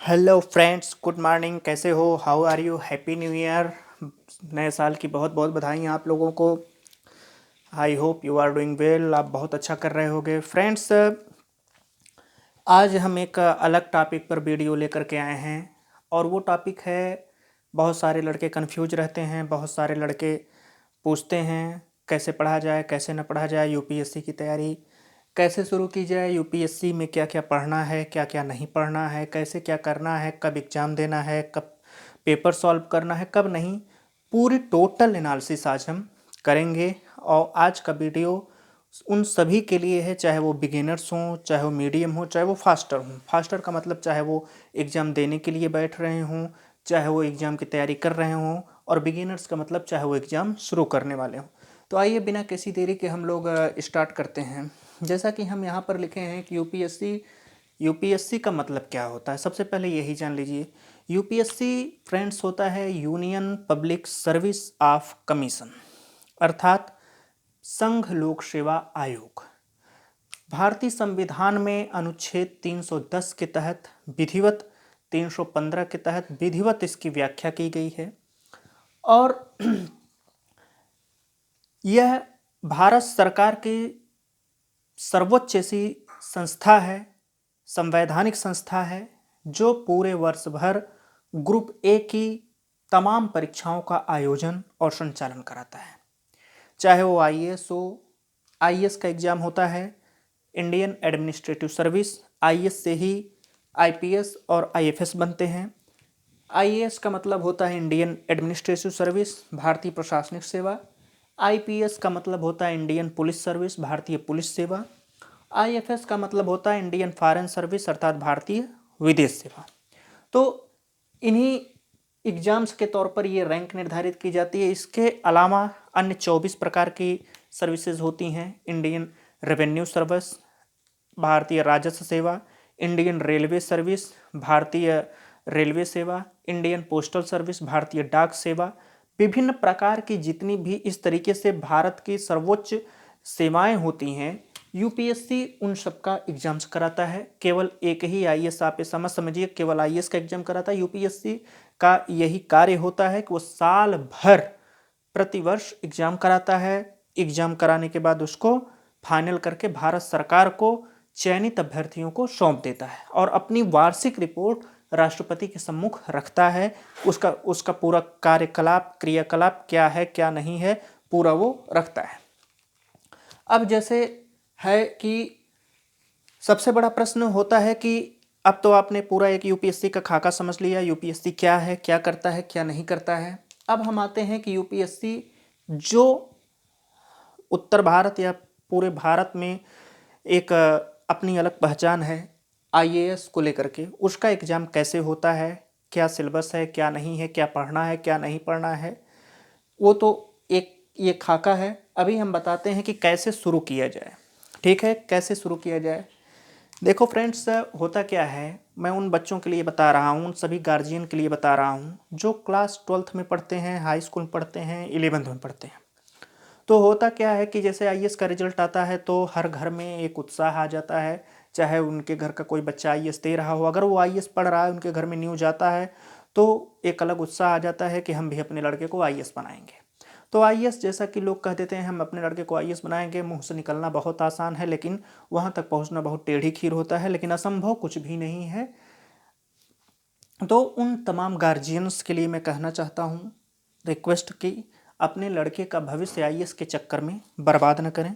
Hello friends, good morning. कैसे हो? How are you? Happy new year. नए साल की बहुत बहुत बधाई आप लोगों को। I hope you are doing well. आप बहुत अच्छा कर रहे होगे फ्रेंड्स। आज हम एक अलग टॉपिक पर वीडियो लेकर के आए हैं और वो टॉपिक है, बहुत सारे लड़के कंफ्यूज रहते हैं, बहुत सारे लड़के पूछते हैं कैसे पढ़ा जाए, कैसे न पढ़ा जाए, यूपीएससी की तैयारी कैसे शुरू की जाए, यूपीएससी में क्या क्या पढ़ना है, क्या क्या नहीं पढ़ना है, कैसे क्या करना है, कब एग्ज़ाम देना है, कब पेपर सॉल्व करना है, कब नहीं। पूरी टोटल एनालिसिस आज हम करेंगे। और आज का वीडियो उन सभी के लिए है, चाहे वो बिगिनर्स हों, चाहे वो मीडियम हो, चाहे वो फास्टर हों। फास्टर का मतलब चाहे वो एग्ज़ाम देने के लिए बैठ रहे हों, चाहे वो एग्ज़ाम की तैयारी कर रहे हों, और बिगिनर्स का मतलब चाहे वो एग्ज़ाम शुरू करने वाले हों। तो आइए बिना किसी देरी के हम लोग स्टार्ट करते हैं। जैसा कि हम यहाँ पर लिखे हैं कि यूपीएससी का मतलब क्या होता है, सबसे पहले यही जान लीजिए। यूपीएससी फ्रेंड्स होता है union public service of commission, अर्थात संघ लोक सेवा आयोग। भारतीय संविधान में अनुच्छेद 310 के तहत विधिवत, 315 के तहत विधिवत इसकी व्याख्या की गई है। और यह भारत सरकार की सर्वोच्च ऐसी संस्था है, संवैधानिक संस्था है, जो पूरे वर्ष भर ग्रुप ए की तमाम परीक्षाओं का आयोजन और संचालन कराता है। चाहे वो आईएएस हो, आईएएस का एग्ज़ाम होता है इंडियन एडमिनिस्ट्रेटिव सर्विस, आईएएस से ही आईपीएस और आईएफएस बनते हैं। आईएएस का मतलब होता है इंडियन एडमिनिस्ट्रेटिव सर्विस, भारतीय प्रशासनिक सेवा। आईपीएस का मतलब होता है इंडियन पुलिस सर्विस, भारतीय पुलिस सेवा। आईएफएस का मतलब होता है इंडियन फॉरेन सर्विस, अर्थात भारतीय विदेश सेवा। तो इन्हीं एग्जाम्स के तौर पर ये रैंक निर्धारित की जाती है। इसके अलावा अन्य 24 प्रकार की सर्विसेज होती हैं। इंडियन रेवेन्यू सर्विस, भारतीय राजस्व सेवा, इंडियन रेलवे सर्विस, भारतीय रेलवे सेवा, इंडियन पोस्टल सर्विस, भारतीय डाक सेवा। विभिन्न प्रकार की जितनी भी इस तरीके से भारत की सर्वोच्च सेवाएं होती हैं, यूपीएससी उन सब का एग्जाम्स कराता है। केवल एक ही आईएएस, आप समझिए, केवल आईएएस का एग्जाम कराता है। यूपीएससी का यही कार्य होता है कि वो साल भर प्रतिवर्ष एग्जाम कराता है। एग्जाम कराने के बाद उसको फाइनल करके भारत सरकार को चयनित अभ्यर्थियों को सौंप देता है और अपनी वार्षिक रिपोर्ट राष्ट्रपति के सम्मुख रखता है। उसका उसका पूरा कार्यकलाप, क्रियाकलाप क्या है क्या नहीं है, पूरा वो रखता है। अब जैसे है कि सबसे बड़ा प्रश्न होता है कि अब तो आपने पूरा एक यूपीएससी का खाका समझ लिया, यूपीएससी क्या है, क्या करता है, क्या नहीं करता है। अब हम आते हैं कि यूपीएससी जो उत्तर भारत या पूरे भारत में एक अपनी अलग पहचान है आईएएस को लेकर के, उसका एग्ज़ाम कैसे होता है, क्या सिलेबस है, क्या नहीं है, क्या पढ़ना है, क्या नहीं पढ़ना है, वो तो एक ये खाका है। अभी हम बताते हैं कि कैसे शुरू किया जाए। ठीक है, कैसे शुरू किया जाए। देखो फ्रेंड्स, होता क्या है, मैं उन बच्चों के लिए बता रहा हूँ, उन सभी गार्जियन के लिए बता रहा हूँ जो क्लास 12th में पढ़ते हैं, हाई स्कूल में पढ़ते हैं, 11th में पढ़ते हैं। तो होता क्या है कि जैसे आईएएस का रिजल्ट आता है तो हर घर में एक उत्साह आ जाता है। चाहे उनके घर का कोई बच्चा आईएएस दे रहा हो, अगर वो आईएएस पढ़ रहा है, उनके घर में न्यूज़ आता है तो एक अलग उत्साह आ जाता है कि हम भी अपने लड़के को आईएएस बनाएंगे। तो आईएएस, जैसा कि लोग कह देते हैं हम अपने लड़के को आईएएस बनाएंगे, मुंह से निकलना बहुत आसान है, लेकिन वहाँ तक पहुँचना बहुत टेढ़ी खीर होता है। लेकिन असंभव कुछ भी नहीं है। तो उन तमाम गार्जियंस के लिए मैं कहना चाहता हूँ, रिक्वेस्ट कि अपने लड़के का भविष्य आईएएस के चक्कर में बर्बाद न करें।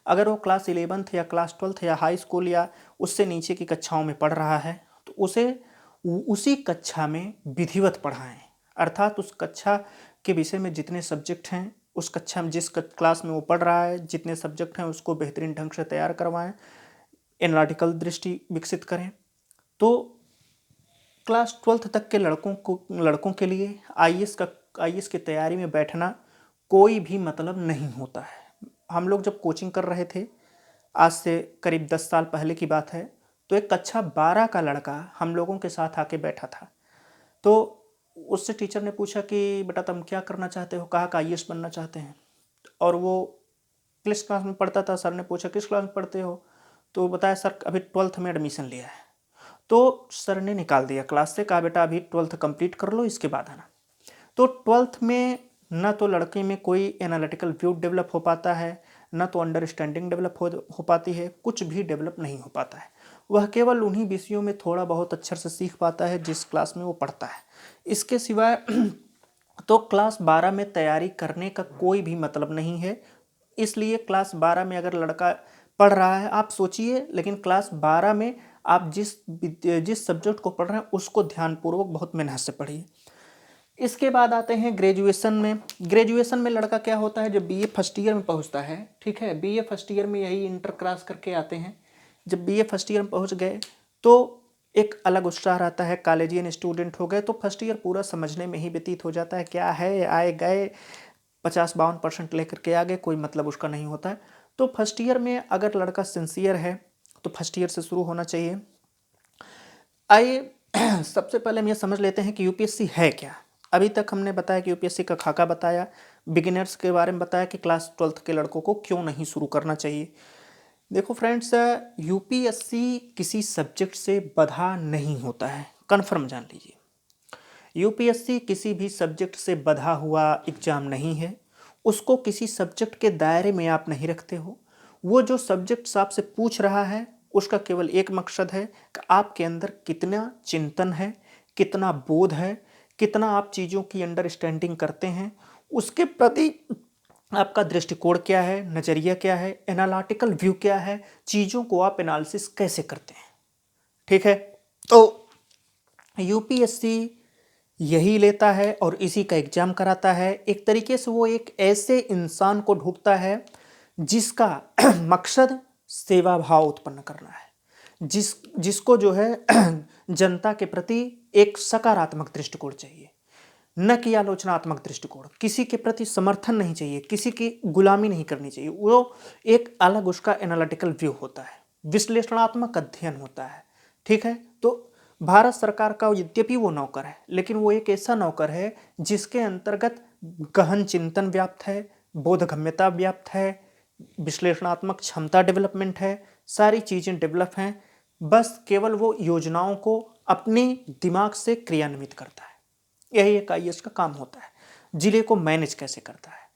अगर वो क्लास 11th या क्लास 12th या हाई स्कूल या उससे नीचे की कक्षाओं में पढ़ रहा है तो उसे उसी कक्षा में विधिवत पढ़ाएं, अर्थात उस कक्षा के विषय में जितने सब्जेक्ट हैं, उस कक्षा में जिस क्लास में वो पढ़ रहा है जितने सब्जेक्ट हैं उसको बेहतरीन ढंग से तैयार करवाएं, एनालिटिकल दृष्टि विकसित करें। तो क्लास 12th तक के लड़कों के लिए आईएएस की तैयारी में बैठना कोई भी मतलब नहीं होता है। हम लोग जब कोचिंग कर रहे थे, आज से करीब 10 साल पहले की बात है, तो एक कक्षा 12 का लड़का हम लोगों के साथ आके बैठा था। तो उससे टीचर ने पूछा कि बेटा तुम क्या करना चाहते हो, कहा कि आईएएस बनना चाहते हैं। और वो किस क्लास में पढ़ता था, सर ने पूछा किस क्लास में पढ़ते हो, तो बताया सर अभी 12th में एडमिशन लिया है। तो सर ने निकाल दिया क्लास से, कहा बेटा अभी 12th कंप्लीट कर लो, इसके बाद आना। तो 12th में ना तो लड़के में कोई एनालिटिकल व्यू डेवलप हो पाता है, ना तो अंडरस्टैंडिंग डेवलप हो पाती है, कुछ भी डेवलप नहीं हो पाता है। वह केवल उन्हीं विषयों में थोड़ा बहुत अच्छे से सीख पाता है जिस क्लास में वो पढ़ता है। इसके सिवाय तो क्लास 12 में तैयारी करने का कोई भी मतलब नहीं है। इसलिए क्लास 12 में अगर लड़का पढ़ रहा है, आप सोचिए, लेकिन क्लास 12 में आप जिस सब्जेक्ट को पढ़ रहे हैं उसको ध्यानपूर्वक बहुत मेहनत से पढ़िए। इसके बाद आते हैं ग्रेजुएशन में। ग्रेजुएशन में लड़का क्या होता है, जब बीए फर्स्ट ईयर में पहुंचता है, ठीक है, बीए फर्स्ट ईयर में यही इंटर क्रॉस करके आते हैं। जब बीए फर्स्ट ईयर में पहुंच गए तो एक अलग उत्साह रहता है, कॉलेजियन स्टूडेंट हो गए तो फर्स्ट ईयर पूरा समझने में ही व्यतीत हो जाता है, क्या है आए गए 50-52% लेकर के आगे, कोई मतलब उसका नहीं होता है। तो फर्स्ट ईयर में अगर लड़का सिंसियर है तो फर्स्ट ईयर से शुरू होना चाहिए। आइए सबसे पहले हम ये समझ लेते हैं कि यूपीएससी है क्या। अभी तक हमने बताया कि यूपीएससी का खाका बताया, बिगिनर्स के बारे में बताया कि क्लास 12th के लड़कों को क्यों नहीं शुरू करना चाहिए। देखो फ्रेंड्स, यूपीएससी किसी सब्जेक्ट से बंधा नहीं होता है, कन्फर्म जान लीजिए। यूपीएससी किसी भी सब्जेक्ट से बंधा हुआ एग्जाम नहीं है। उसको किसी सब्जेक्ट के दायरे में आप नहीं रखते हो। वो जो सब्जेक्ट आपसे पूछ रहा है उसका केवल एक मकसद है कि आपके अंदर कितना चिंतन है, कितना बोध है, कितना आप चीज़ों की अंडरस्टैंडिंग करते हैं, उसके प्रति आपका दृष्टिकोण क्या है, नज़रिया क्या है, एनालिटिकल व्यू क्या है, चीज़ों को आप एनालिसिस कैसे करते हैं। ठीक है, तो यूपीएससी यही लेता है और इसी का एग्जाम कराता है। एक तरीके से वो एक ऐसे इंसान को ढूंढता है जिसका मकसद सेवा भाव उत्पन्न करना है, जिसको जो है जनता के प्रति एक सकारात्मक दृष्टिकोण चाहिए, न कि आलोचनात्मक दृष्टिकोण। किसी के प्रति समर्थन नहीं चाहिए, किसी की गुलामी नहीं करनी चाहिए। वो एक अलग उसका एनालिटिकल व्यू होता है, विश्लेषणात्मक अध्ययन होता है। ठीक है, तो भारत सरकार का यद्यपि वो नौकर है, लेकिन वो एक ऐसा नौकर है जिसके अंतर्गत गहन चिंतन व्याप्त है, बोधगम्यता व्याप्त है, विश्लेषणात्मक क्षमता डेवलपमेंट है, सारी चीज़ें डेवलप हैं। बस केवल वो योजनाओं को अपने दिमाग से क्रियान्वित करता है। यही एक आईएएस का काम होता है। जिले को मैनेज कैसे करता है,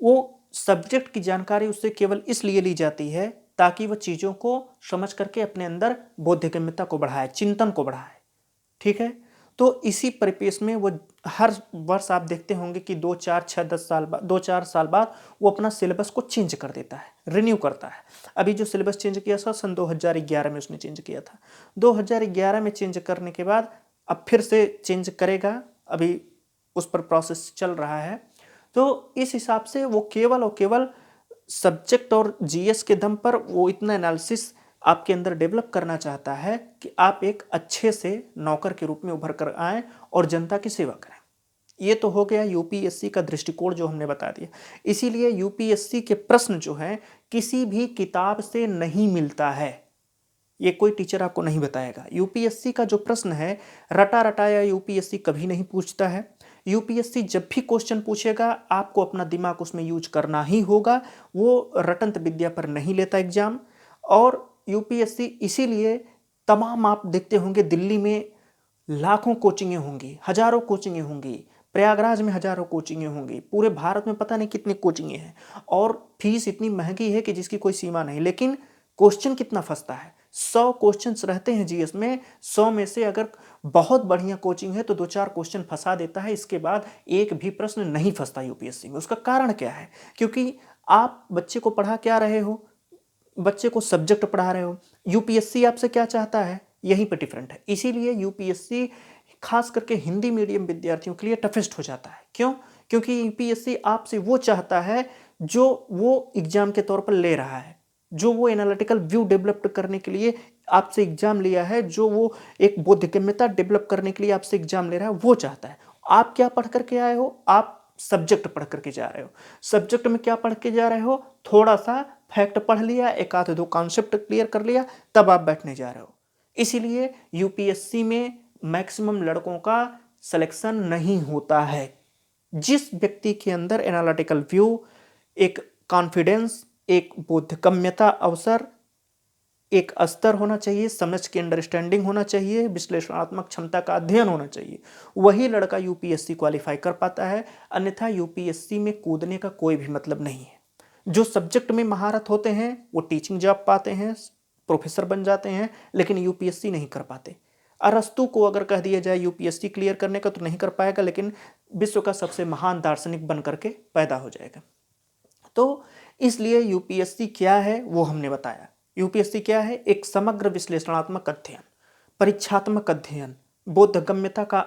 वो सब्जेक्ट की जानकारी उससे केवल इसलिए ली जाती है ताकि वह चीज़ों को समझ करके अपने अंदर बोधगम्यता को बढ़ाए, चिंतन को बढ़ाए। ठीक है, तो इसी परिपेक्ष में वो हर वर्ष आप देखते होंगे कि 2-4 साल बाद वो अपना सिलेबस को चेंज कर देता है, रिन्यू करता है। अभी जो सिलेबस चेंज किया था सन 2011 में उसने चेंज किया था। 2011 में चेंज करने के बाद अब फिर से चेंज करेगा, अभी उस पर प्रोसेस चल रहा है। तो इस हिसाब से वो केवल और केवल सब्जेक्ट और जीएस के दम पर वो इतना एनालिसिस आपके अंदर डेवलप करना चाहता है कि आप एक अच्छे से नौकर के रूप में उभर कर आएँ और जनता की सेवा करें। ये तो हो गया यूपीएससी का दृष्टिकोण जो हमने बता दिया। इसीलिए यूपीएससी के प्रश्न जो हैं किसी भी किताब से नहीं मिलता है, ये कोई टीचर आपको नहीं बताएगा। यूपीएससी का जो प्रश्न है रटा रटाया यूपीएससी कभी नहीं पूछता है। यूपीएससी जब भी क्वेश्चन पूछेगा आपको अपना दिमाग उसमें यूज करना ही होगा। वो रटंत विद्या पर नहीं लेता एग्जाम। और यूपीएससी इसीलिए तमाम आप देखते होंगे दिल्ली में लाखों कोचिंगें होंगी, हजारों कोचिंगें होंगी, प्रयागराज में हजारों कोचिंगें होंगी, पूरे भारत में पता नहीं कितनी कोचिंगें हैं और फीस इतनी महंगी है कि जिसकी कोई सीमा नहीं। लेकिन क्वेश्चन कितना फंसता है, 100 क्वेश्चंस रहते हैं जीएस में, 100 में से अगर बहुत बढ़िया कोचिंग है तो 2-4 क्वेश्चन फंसा देता है, इसके बाद एक भी प्रश्न नहीं फंसता यूपीएससी में। उसका कारण क्या है? क्योंकि आप बच्चे को पढ़ा क्या रहे हो, बच्चे को सब्जेक्ट पढ़ा रहे हो। यूपीएससी आपसे क्या चाहता है, यहीं पर डिफरेंट है। इसीलिए यूपीएससी खास करके हिंदी मीडियम विद्यार्थियों के लिए टफेस्ट हो जाता है। क्यों? क्योंकि यूपीएससी आपसे वो चाहता है जो वो एग्जाम के तौर पर ले रहा है, जो वो एनालिटिकल व्यू डेवलप करने के लिए आपसे एग्जाम लिया है, जो वो एक बोधगम्यता डेवलप करने के लिए आपसे एग्जाम ले रहा है, वो चाहता है। आप क्या पढ़ करके आए हो? आप सब्जेक्ट पढ़ करके जा रहे हो। सब्जेक्ट में क्या पढ़ के जा रहे हो? थोड़ा सा फैक्ट पढ़ लिया, एक आध दो कॉन्सेप्ट क्लियर कर लिया, तब आप बैठने जा रहे हो। इसीलिए यूपीएससी में मैक्सिमम लड़कों का सिलेक्शन नहीं होता है। जिस व्यक्ति के अंदर एनालिटिकल व्यू, एक कॉन्फिडेंस, एक बोधगम्यता अवसर एक स्तर होना चाहिए, समझ की अंडरस्टैंडिंग होना चाहिए, विश्लेषणात्मक क्षमता का अध्ययन होना चाहिए, वही लड़का यूपीएससी क्वालिफाई कर पाता है। अन्यथा यूपीएससी में कूदने का कोई भी मतलब नहीं है। जो सब्जेक्ट में महारत होते हैं वो टीचिंग जॉब पाते हैं, प्रोफेसर बन जाते हैं, लेकिन यूपीएससी नहीं कर पाते। अरस्तु को अगर कह दिया जाए यूपीएससी क्लियर करने का तो नहीं कर पाएगा, लेकिन विश्व का सबसे महान दार्शनिक बन करके पैदा हो जाएगा। तो इसलिए यूपीएससी क्या है वो हमने बताया। यूपीएससी क्या है? एक समग्र विश्लेषणात्मक अध्ययन, परीक्षात्मक अध्ययन, बोधगम्यता का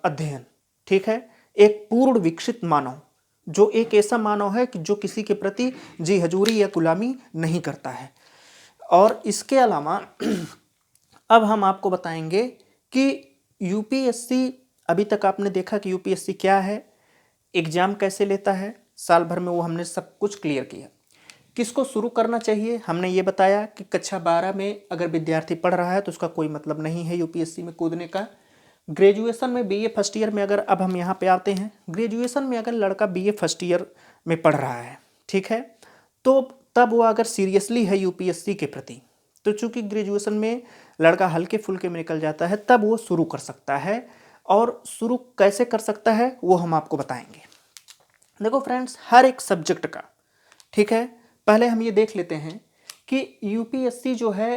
अध्ययन, ठीक है। एक पूर्ण विकसित मानव, जो एक ऐसा मानव है कि जो किसी के प्रति जी हजूरी या गुलामी नहीं करता है। और इसके अलावा अब हम आपको बताएंगे कि यूपीएससी, अभी तक आपने देखा कि यूपीएससी क्या है, एग्जाम कैसे लेता है, साल भर में वो हमने सब कुछ क्लियर किया। किसको शुरू करना चाहिए, हमने ये बताया कि कक्षा 12 में अगर विद्यार्थी पढ़ रहा है तो उसका कोई मतलब नहीं है यूपीएससी में कूदने का। ग्रेजुएशन में बीए फर्स्ट ईयर में, अगर अब हम यहाँ पे आते हैं, ग्रेजुएशन में अगर लड़का बीए फर्स्ट ईयर में पढ़ रहा है, ठीक है, तो तब वो अगर सीरियसली है यूपीएससी के प्रति, तो चूंकि ग्रेजुएशन में लड़का हल्के फुल्के में निकल जाता है, तब वो शुरू कर सकता है। और शुरू कैसे कर सकता है वो हम आपको बताएंगे। देखो फ्रेंड्स, हर एक सब्जेक्ट का, ठीक है, पहले हम ये देख लेते हैं कि यूपीएससी जो है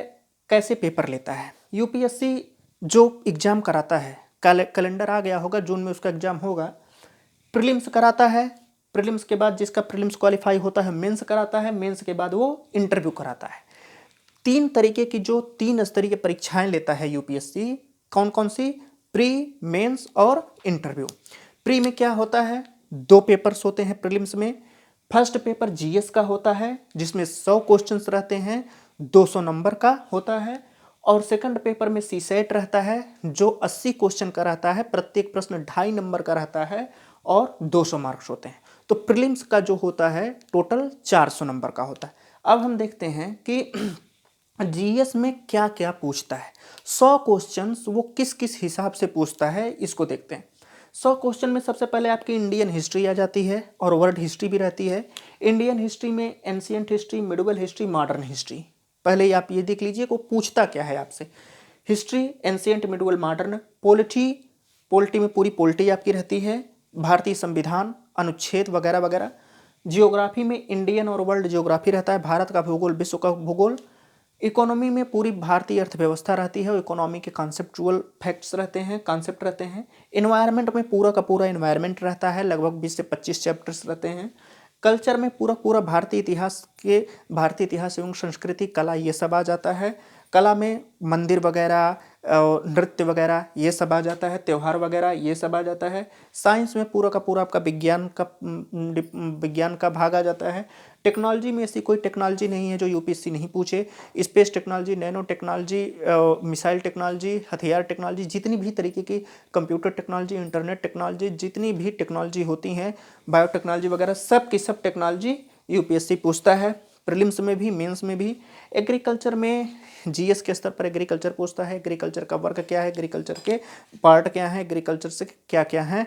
कैसे पेपर लेता है। यूपीएससी जो एग्ज़ाम कराता है, कैलेंडर आ गया होगा, जून में उसका एग्ज़ाम होगा। प्रीलिम्स कराता है, प्रीलिम्स के बाद जिसका प्रीलिम्स क्वालिफाई होता है मेंस कराता है, मेंस के बाद वो इंटरव्यू कराता है। 3 तरीके की, जो 3 स्तरीय परीक्षाएं लेता है यूपीएससी। कौन कौन सी? प्री, मेंस और इंटरव्यू। प्री में क्या होता है? 2 पेपर्स होते हैं प्रीलिम्स में। फर्स्ट पेपर जीएस का होता है जिसमें 100 क्वेश्चंस रहते हैं, 200 नंबर का होता है। और सेकंड पेपर में सीसेट रहता है जो 80 क्वेश्चन का रहता है, प्रत्येक प्रश्न 2.5 नंबर का रहता है और 200 मार्क्स होते हैं। तो प्रीलिम्स का जो होता है टोटल 400 नंबर का होता है। अब हम देखते हैं कि जीएस में क्या क्या पूछता है। 100 क्वेश्चंस वो किस किस हिसाब से पूछता है, इसको देखते हैं। 100 क्वेश्चन में सबसे पहले आपकी इंडियन हिस्ट्री आ जाती है और वर्ल्ड हिस्ट्री भी रहती है। इंडियन हिस्ट्री में ancient history, medieval history, modern history. पहले ही आप ये देख लीजिए को पूछता क्या है आपसे। History, ancient, medieval, modern. Polity, polity में पूरी पोलिटी आपकी रहती है, भारतीय संविधान, अनुच्छेद वगैरह वगैरह। जियोग्राफी में इंडियन और वर्ल्ड जियोग्राफी रहता है, भारत का भूगोल, विश्व का भूगोल। इकोनॉमी में पूरी भारतीय अर्थव्यवस्था रहती है, इकोनॉमी के कॉन्सेप्चुअल फैक्ट्स रहते हैं, कॉन्सेप्ट रहते हैं। इन्वायरमेंट में पूरा का पूरा इन्वायरमेंट रहता है, लगभग 20 से 25 चैप्टर्स रहते हैं। कल्चर में पूरा पूरा भारतीय इतिहास एवं संस्कृति, कला, ये सब आ जाता है। कला में मंदिर वगैरह, नृत्य वगैरह ये सब आ जाता है, त्यौहार वगैरह ये सब आ जाता है। साइंस में पूरा का पूरा आपका विज्ञान का भाग आ जाता है। टेक्नोलॉजी में ऐसी कोई टेक्नोलॉजी नहीं है जो यूपीएससी नहीं पूछे। Space technology, nano technology, missile technology, हथियार टेक्नोलॉजी, जितनी भी तरीके की, कंप्यूटर टेक्नोलॉजी, इंटरनेट टेक्नोलॉजी, जितनी भी टेक्नोलॉजी होती हैं, बायोटेक्नोलॉजी वगैरह, सब की सब टेक्नोलॉजी यूपीएससी पूछता है, प्रीलिम्स में भी, मेंस में भी। एग्रीकल्चर में जीएस के स्तर पर एग्रीकल्चर पूछता है, एग्रीकल्चर का वर्क क्या है, एग्रीकल्चर के पार्ट क्या है, एग्रीकल्चर से क्या क्या है।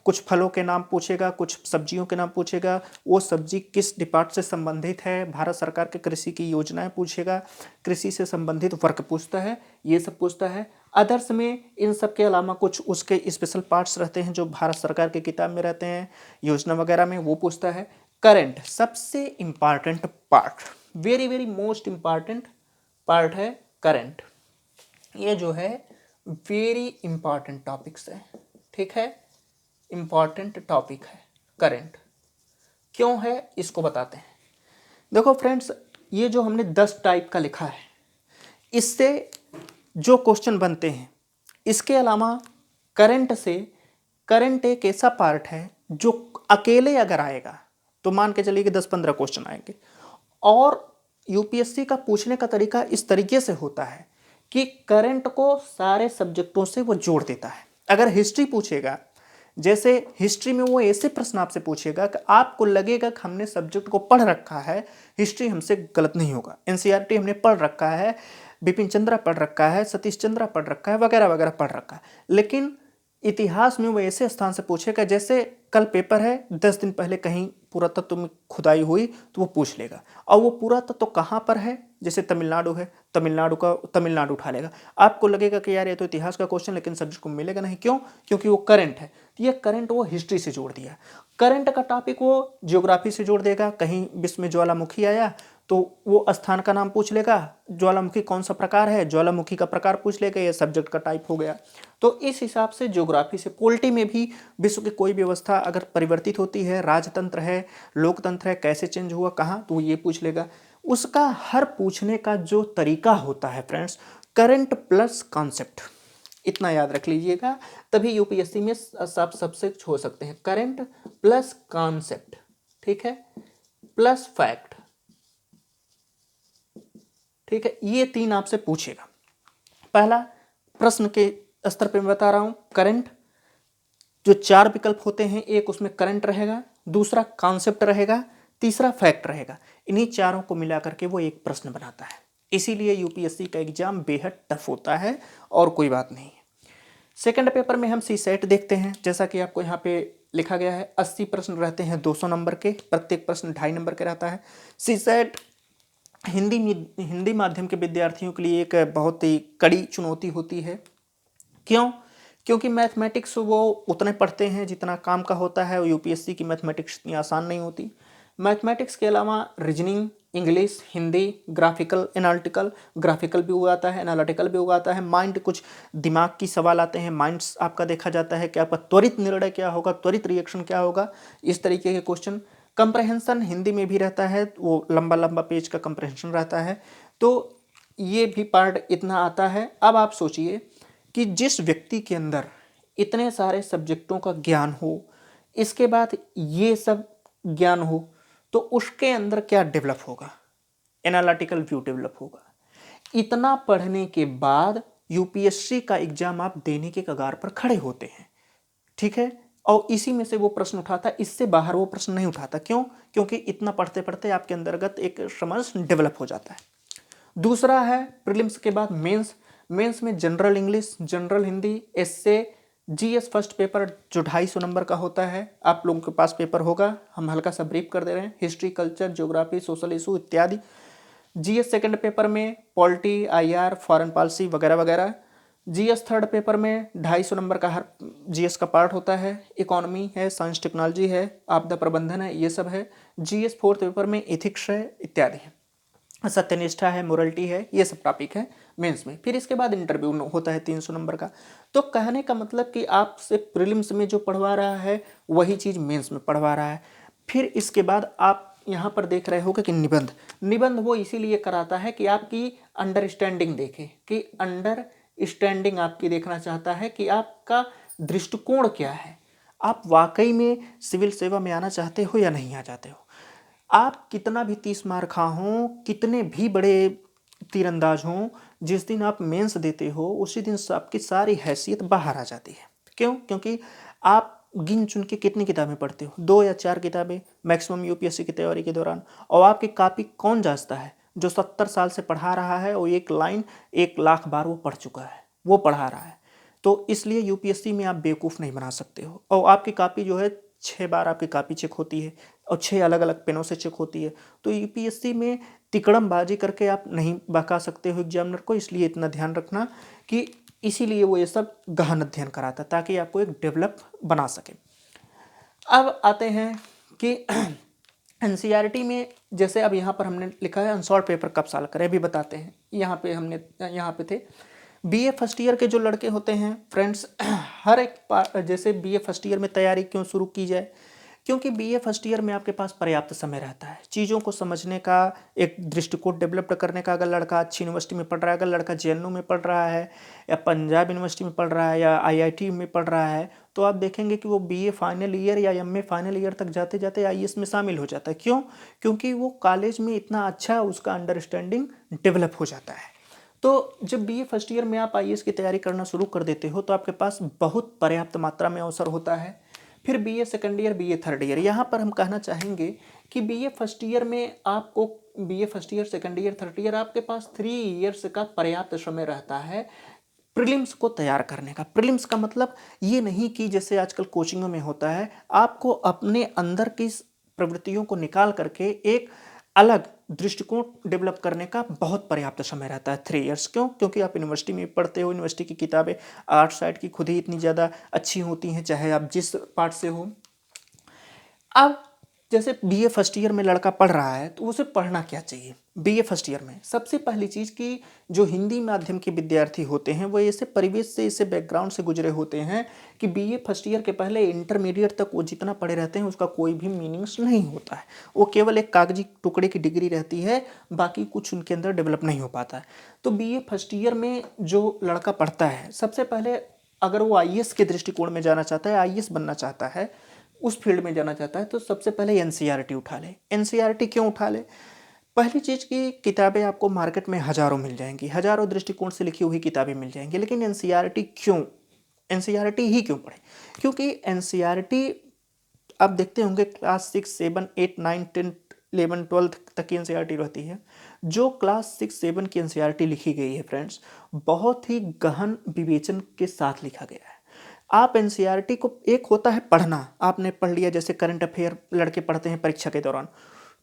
कुछ फलों के नाम पूछेगा, कुछ सब्जियों के नाम पूछेगा, वो सब्जी किस डिपार्ट से संबंधित है, भारत सरकार के कृषि की योजनाएं पूछेगा, कृषि से संबंधित वर्क पूछता है, ये सब पूछता है। अदर्स में इन सब के अलावा कुछ उसके स्पेशल पार्ट्स रहते हैं जो भारत सरकार की किताब में रहते हैं, योजना वगैरह में, वो पूछता है। करंट, सबसे important part, very very most important part है करंट। ये जो है वेरी इंपॉर्टेंट टॉपिक्स है, ठीक है, इंपॉर्टेंट टॉपिक है करंट। क्यों है इसको बताते हैं। देखो फ्रेंड्स, ये जो हमने 10 टाइप का लिखा है, इससे जो क्वेश्चन बनते हैं, इसके अलावा करंट से, करंट एक ऐसा पार्ट है जो अकेले अगर आएगा तो मान के चलिए कि 10-15 क्वेश्चन आएंगे। और यूपीएससी का पूछने का तरीका इस तरीके से होता है कि करंट को सारे सब्जेक्टों से वो जोड़ देता है। अगर हिस्ट्री पूछेगा, जैसे हिस्ट्री में वो ऐसे प्रश्न आपसे पूछेगा कि आपको लगेगा कि हमने सब्जेक्ट को पढ़ रखा है, हिस्ट्री हमसे गलत नहीं होगा, एनसीईआरटी हमने पढ़ रखा है, बिपिन चंद्रा पढ़ रखा है, सतीश चंद्रा पढ़ रखा है, वगैरह वगैरह पढ़ रखा है। लेकिन इतिहास में वो ऐसे स्थान से पूछेगा जैसे कल पेपर है, 10 दिन पहले कहीं पुरातत्व में खुदाई हुई तो वो पूछ लेगा। और वो पुरातत्व कहाँ पर है, जैसे तमिलनाडु है, तमिलनाडु उठा लेगा। आपको लगेगा कि यार ये तो इतिहास का क्वेश्चन, लेकिन सब्जेक्ट को मिलेगा नहीं। क्यों? क्योंकि वो करंट है। तो ये करंट वो हिस्ट्री से जोड़ दिया। करंट का टॉपिक वो ज्योग्राफी से जोड़ देगा। कहीं विश्व में ज्वालामुखी आया तो वो स्थान का नाम पूछ लेगा, ज्वालामुखी कौन सा प्रकार है, ज्वालामुखी का प्रकार पूछ लेगा, ये सब्जेक्ट का टाइप हो गया। तो इस हिसाब से ज्योग्राफी से, पॉलिटी में भी विश्व की कोई व्यवस्था अगर परिवर्तित होती है, राजतंत्र है, लोकतंत्र है, कैसे चेंज हुआ, कहाँ, तो ये पूछ लेगा। उसका हर पूछने का जो तरीका होता है फ्रेंड्स, करंट प्लस कॉन्सेप्ट, इतना याद रख लीजिएगा। तभी यूपीएससी में सब सब्जेक्ट हो सकते हैं, करंट प्लस कॉन्सेप्ट, ठीक है, प्लस फैक्ट, ठीक है। ये 3 आपसे पूछेगा। पहला प्रश्न के स्तर पे मैं बता रहा हूं, करंट जो 4 विकल्प होते हैं, एक उसमें करंट रहेगा, दूसरा कॉन्सेप्ट रहेगा, तीसरा फैक्ट रहेगा। इन्हीं चारों को मिला करके वो एक प्रश्न बनाता है। इसीलिए यूपीएससी का एग्जाम बेहद टफ होता है और कोई बात नहीं है। सेकंड पेपर में हम सीसेट देखते हैं। जैसा कि आपको यहाँ पे लिखा गया है, 80 प्रश्न रहते हैं 200 नंबर के, प्रत्येक प्रश्न 2.5 नंबर के रहता है। सीसेट हिंदी माध्यम के विद्यार्थियों के लिए एक बहुत ही कड़ी चुनौती होती है। क्यों? क्योंकि मैथमेटिक्स वो उतने पढ़ते हैं जितना काम का होता है, और यूपीएससी की मैथमेटिक्स इतनी आसान नहीं होती। मैथमेटिक्स के अलावा reasoning, English, Hindi, graphical analytical, graphical भी हुआ आता है, एनालिटिकल भी हुआ आता है, माइंड, कुछ दिमाग की सवाल आते हैं, माइंड्स आपका देखा जाता है कि आपका त्वरित निर्णय क्या होगा, त्वरित रिएक्शन क्या होगा, इस तरीके के क्वेश्चन। कंप्रहेंशन हिंदी में भी रहता है, वो लंबा लंबा पेज का कंप्रहेंशन रहता है, तो ये भी पार्ट इतना आता है। अब आप सोचिए कि जिस व्यक्ति के अंदर इतने सारे सब्जेक्टों का ज्ञान हो, इसके बाद ये सब ज्ञान हो, तो उसके अंदर क्या डेवलप होगा, एनालिटिकल व्यू डेवलप होगा। इतना पढ़ने के बाद यूपीएससी का एग्जाम आप देने के कगार पर खड़े होते हैं, ठीक है, और इसी में से वो प्रश्न उठाता, इससे बाहर वो प्रश्न नहीं उठाता। क्यों? क्योंकि इतना पढ़ते पढ़ते आपके अंतर्गत एक समझ डेवलप हो जाता है। दूसरा है प्रीलिम्स के बाद मेंस। मेंस में general English, general Hindi, SA, GS first paper जो 250 नंबर का होता है, आप लोगों के पास पेपर होगा, हम हल्का सा ब्रीफ कर दे रहे हैं। History, culture, geography, social issue इत्यादि। जीएस सेकंड पेपर में पॉलिटी, आईआर, फॉरेन पॉलिसी वगैरह वगैरह। जीएस थर्ड पेपर में 250 नंबर का हर जीएस का पार्ट होता है। इकोनॉमी है, साइंस टेक्नोलॉजी है, आपदा प्रबंधन है, ये सब है। जीएस फोर्थ पेपर में एथिक्स है इत्यादि है, सत्यनिष्ठा है, मोरलिटी है, ये सब टॉपिक है मेंस में। फिर इसके बाद इंटरव्यू होता है 300 नंबर का। तो कहने का मतलब कि आपसे प्रीलिम्स में जो पढ़वा रहा है वही चीज़ मेंस में पढ़वा रहा है। फिर इसके बाद आप यहाँ पर देख रहे होगे कि निबंध वो इसीलिए कराता है कि आपकी अंडरस्टैंडिंग देखे, कि अंडरस्टैंडिंग आपकी देखना चाहता है कि आपका दृष्टिकोण क्या है, आप वाकई में सिविल सेवा में आना चाहते हो या नहीं आ चाहते हो। आप कितना भी 30 मार खा हों, कितने भी बड़े तीरंदाज हों, जिस दिन आप मेंस देते हो उसी दिन आपकी सारी हैसियत बाहर आ जाती है। क्यों? क्योंकि आप गिन चुन के कितनी किताबें पढ़ते हो, 2 या 4 किताबें मैक्सिमम यूपीएससी की तैयारी के दौरान। और आपकी कॉपी कौन जांचता है? जो 70 साल से पढ़ा रहा है और एक लाइन 1 लाख बार वो पढ़ चुका है, वो पढ़ा रहा है। तो इसलिए यूपीएससी में आप बेवकूफ़ नहीं बना सकते हो। और आपकी कॉपी जो है 6 बार आपकी कॉपी चेक होती है और 6 अलग अलग पेनों से चेक होती है। तो यूपीएससी में तिकड़मबाजी करके आप नहीं बहका सकते हो एग्जामिनर को। इसलिए इतना ध्यान रखना कि इसीलिए वो ये सब गहन अध्ययन कराता है, ताकि आपको एक डेवलप बना सके। अब आते हैं कि एनसीईआरटी में, जैसे अब यहाँ पर हमने लिखा है अनसॉल्व पेपर कब सॉल्व करें, अभी बताते हैं। यहाँ पे थे बीए फर्स्ट ईयर के जो लड़के होते हैं फ्रेंड्स, हर एक जैसे बीए फर्स्ट ईयर में तैयारी क्यों शुरू की जाए? क्योंकि बीए फर्स्ट ईयर में आपके पास पर्याप्त समय रहता है चीज़ों को समझने का, एक दृष्टिकोण डेवलप करने का। अगर लड़का अच्छी यूनिवर्सिटी में पढ़ रहा है, अगर लड़का जेएनयू में पढ़ रहा है या पंजाब यूनिवर्सिटी में पढ़ रहा है या आईआईटी में पढ़ रहा है, तो आप देखेंगे कि वो बीए फाइनल ईयर या एमए फाइनल ईयर तक जाते जाते आईएएस में शामिल हो जाता है। क्यों? क्योंकि वो कॉलेज में इतना अच्छा उसका अंडरस्टैंडिंग डेवलप हो जाता है। तो जब बीए फर्स्ट ईयर में आप आईएएस की तैयारी करना शुरू कर देते हो तो आपके पास बहुत पर्याप्त मात्रा में अवसर होता है। फिर BA second year, BA third year, यहाँ पर हम कहना चाहेंगे कि बीए फर्स्ट ईयर में आपको, BA first year, second year, third year, आपके पास 3 इयर्स का पर्याप्त समय रहता है प्रीलिम्स को तैयार करने का। प्रीलिम्स का मतलब ये नहीं कि जैसे आजकल कोचिंगों में होता है, आपको अपने अंदर की प्रवृत्तियों को निकाल करके एक अलग दृष्टिकोण डेवलप करने का बहुत पर्याप्त समय रहता है, 3 इयर्स। क्यों? क्योंकि आप यूनिवर्सिटी में पढ़ते हो, यूनिवर्सिटी की किताबें आर्ट साइड की खुद ही इतनी ज़्यादा अच्छी होती हैं, चाहे आप जिस पार्ट से हो। अब जैसे बीए फर्स्ट ईयर में लड़का पढ़ रहा है तो उसे पढ़ना क्या चाहिए बीए फर्स्ट ईयर में? सबसे पहली चीज़ कि जो हिंदी माध्यम के विद्यार्थी होते हैं वो ऐसे परिवेश से, ऐसे बैकग्राउंड से गुजरे होते हैं कि बीए फर्स्ट ईयर के पहले इंटरमीडिएट तक वो जितना पढ़े रहते हैं उसका कोई भी मीनिंग्स नहीं होता है। वो केवल एक कागजी टुकड़े की डिग्री रहती है, बाकी कुछ उनके अंदर डेवलप नहीं हो पाता है। तो बीए फर्स्ट ईयर में जो लड़का पढ़ता है, सबसे पहले अगर वो आईएएस के दृष्टिकोण में जाना चाहता है, आईएएस बनना चाहता है, उस फील्ड में जाना चाहता है, तो सबसे पहले एनसीईआरटी उठा ले। एनसीईआरटी क्यों उठा ले? पहली चीज़ की किताबें आपको मार्केट में हज़ारों मिल जाएंगी, हज़ारों दृष्टिकोण से लिखी हुई किताबें मिल जाएंगी, लेकिन एनसीईआरटी क्यों? एनसीईआरटी ही क्यों पढ़े? क्योंकि एनसीईआरटी आप देखते होंगे क्लास 6, 7, 8, 9, 10, 11, 12 तक की एनसीईआरटी रहती है। जो क्लास 6, 7 की एनसीईआरटी लिखी गई है फ्रेंड्स, बहुत ही गहन विवेचन के साथ लिखा गया है। आप एनसीईआरटी को, एक होता है पढ़ना, आपने पढ़ लिया जैसे करंट अफेयर लड़के पढ़ते हैं परीक्षा के दौरान,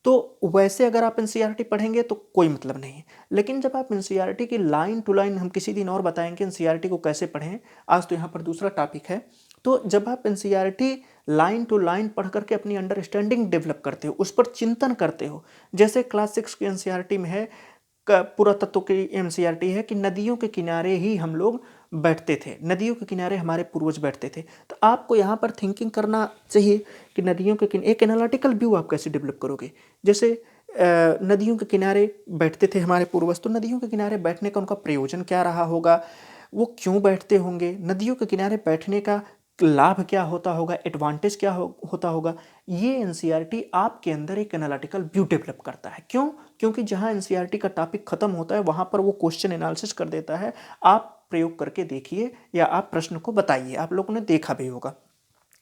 तो वैसे अगर आप एनसीईआरटी पढ़ेंगे तो कोई मतलब नहीं है। लेकिन जब आप एनसीईआरटी की लाइन टू लाइन, हम किसी दिन और बताएंगे एनसीईआरटी को कैसे पढ़ें, आज तो यहाँ पर दूसरा टॉपिक है। तो जब आप एनसीईआरटी लाइन टू लाइन पढ़ करके अपनी अंडरस्टैंडिंग डेवलप करते हो, उस पर चिंतन करते हो, जैसे क्लास 6 की एनसीईआरटी में है, पुरातत्व की एनसीईआरटी है कि नदियों के किनारे ही हम लोग बैठते थे, नदियों के किनारे हमारे पूर्वज बैठते थे। तो आपको यहाँ पर थिंकिंग करना चाहिए कि नदियों के किनारे एक एनालिटिकल व्यू आप कैसे डेवलप करोगे। जैसे नदियों के किनारे बैठते थे हमारे पूर्वज, तो नदियों के किनारे बैठने का उनका प्रयोजन क्या रहा होगा, वो क्यों बैठते होंगे, नदियों के किनारे बैठने का लाभ क्या होता होगा, एडवांटेज क्या होता होगा। ये एनसीईआरटी आपके अंदर एक एनालिटिकल व्यू डेवलप करता है। क्यों? क्योंकि जहाँ एनसीईआरटी का टॉपिक खत्म होता है वहाँ पर वो क्वेश्चन एनालिसिस कर देता है। आप प्रयोग करके देखिए या आप प्रश्न को बताइए, आप लोगों ने देखा भी होगा।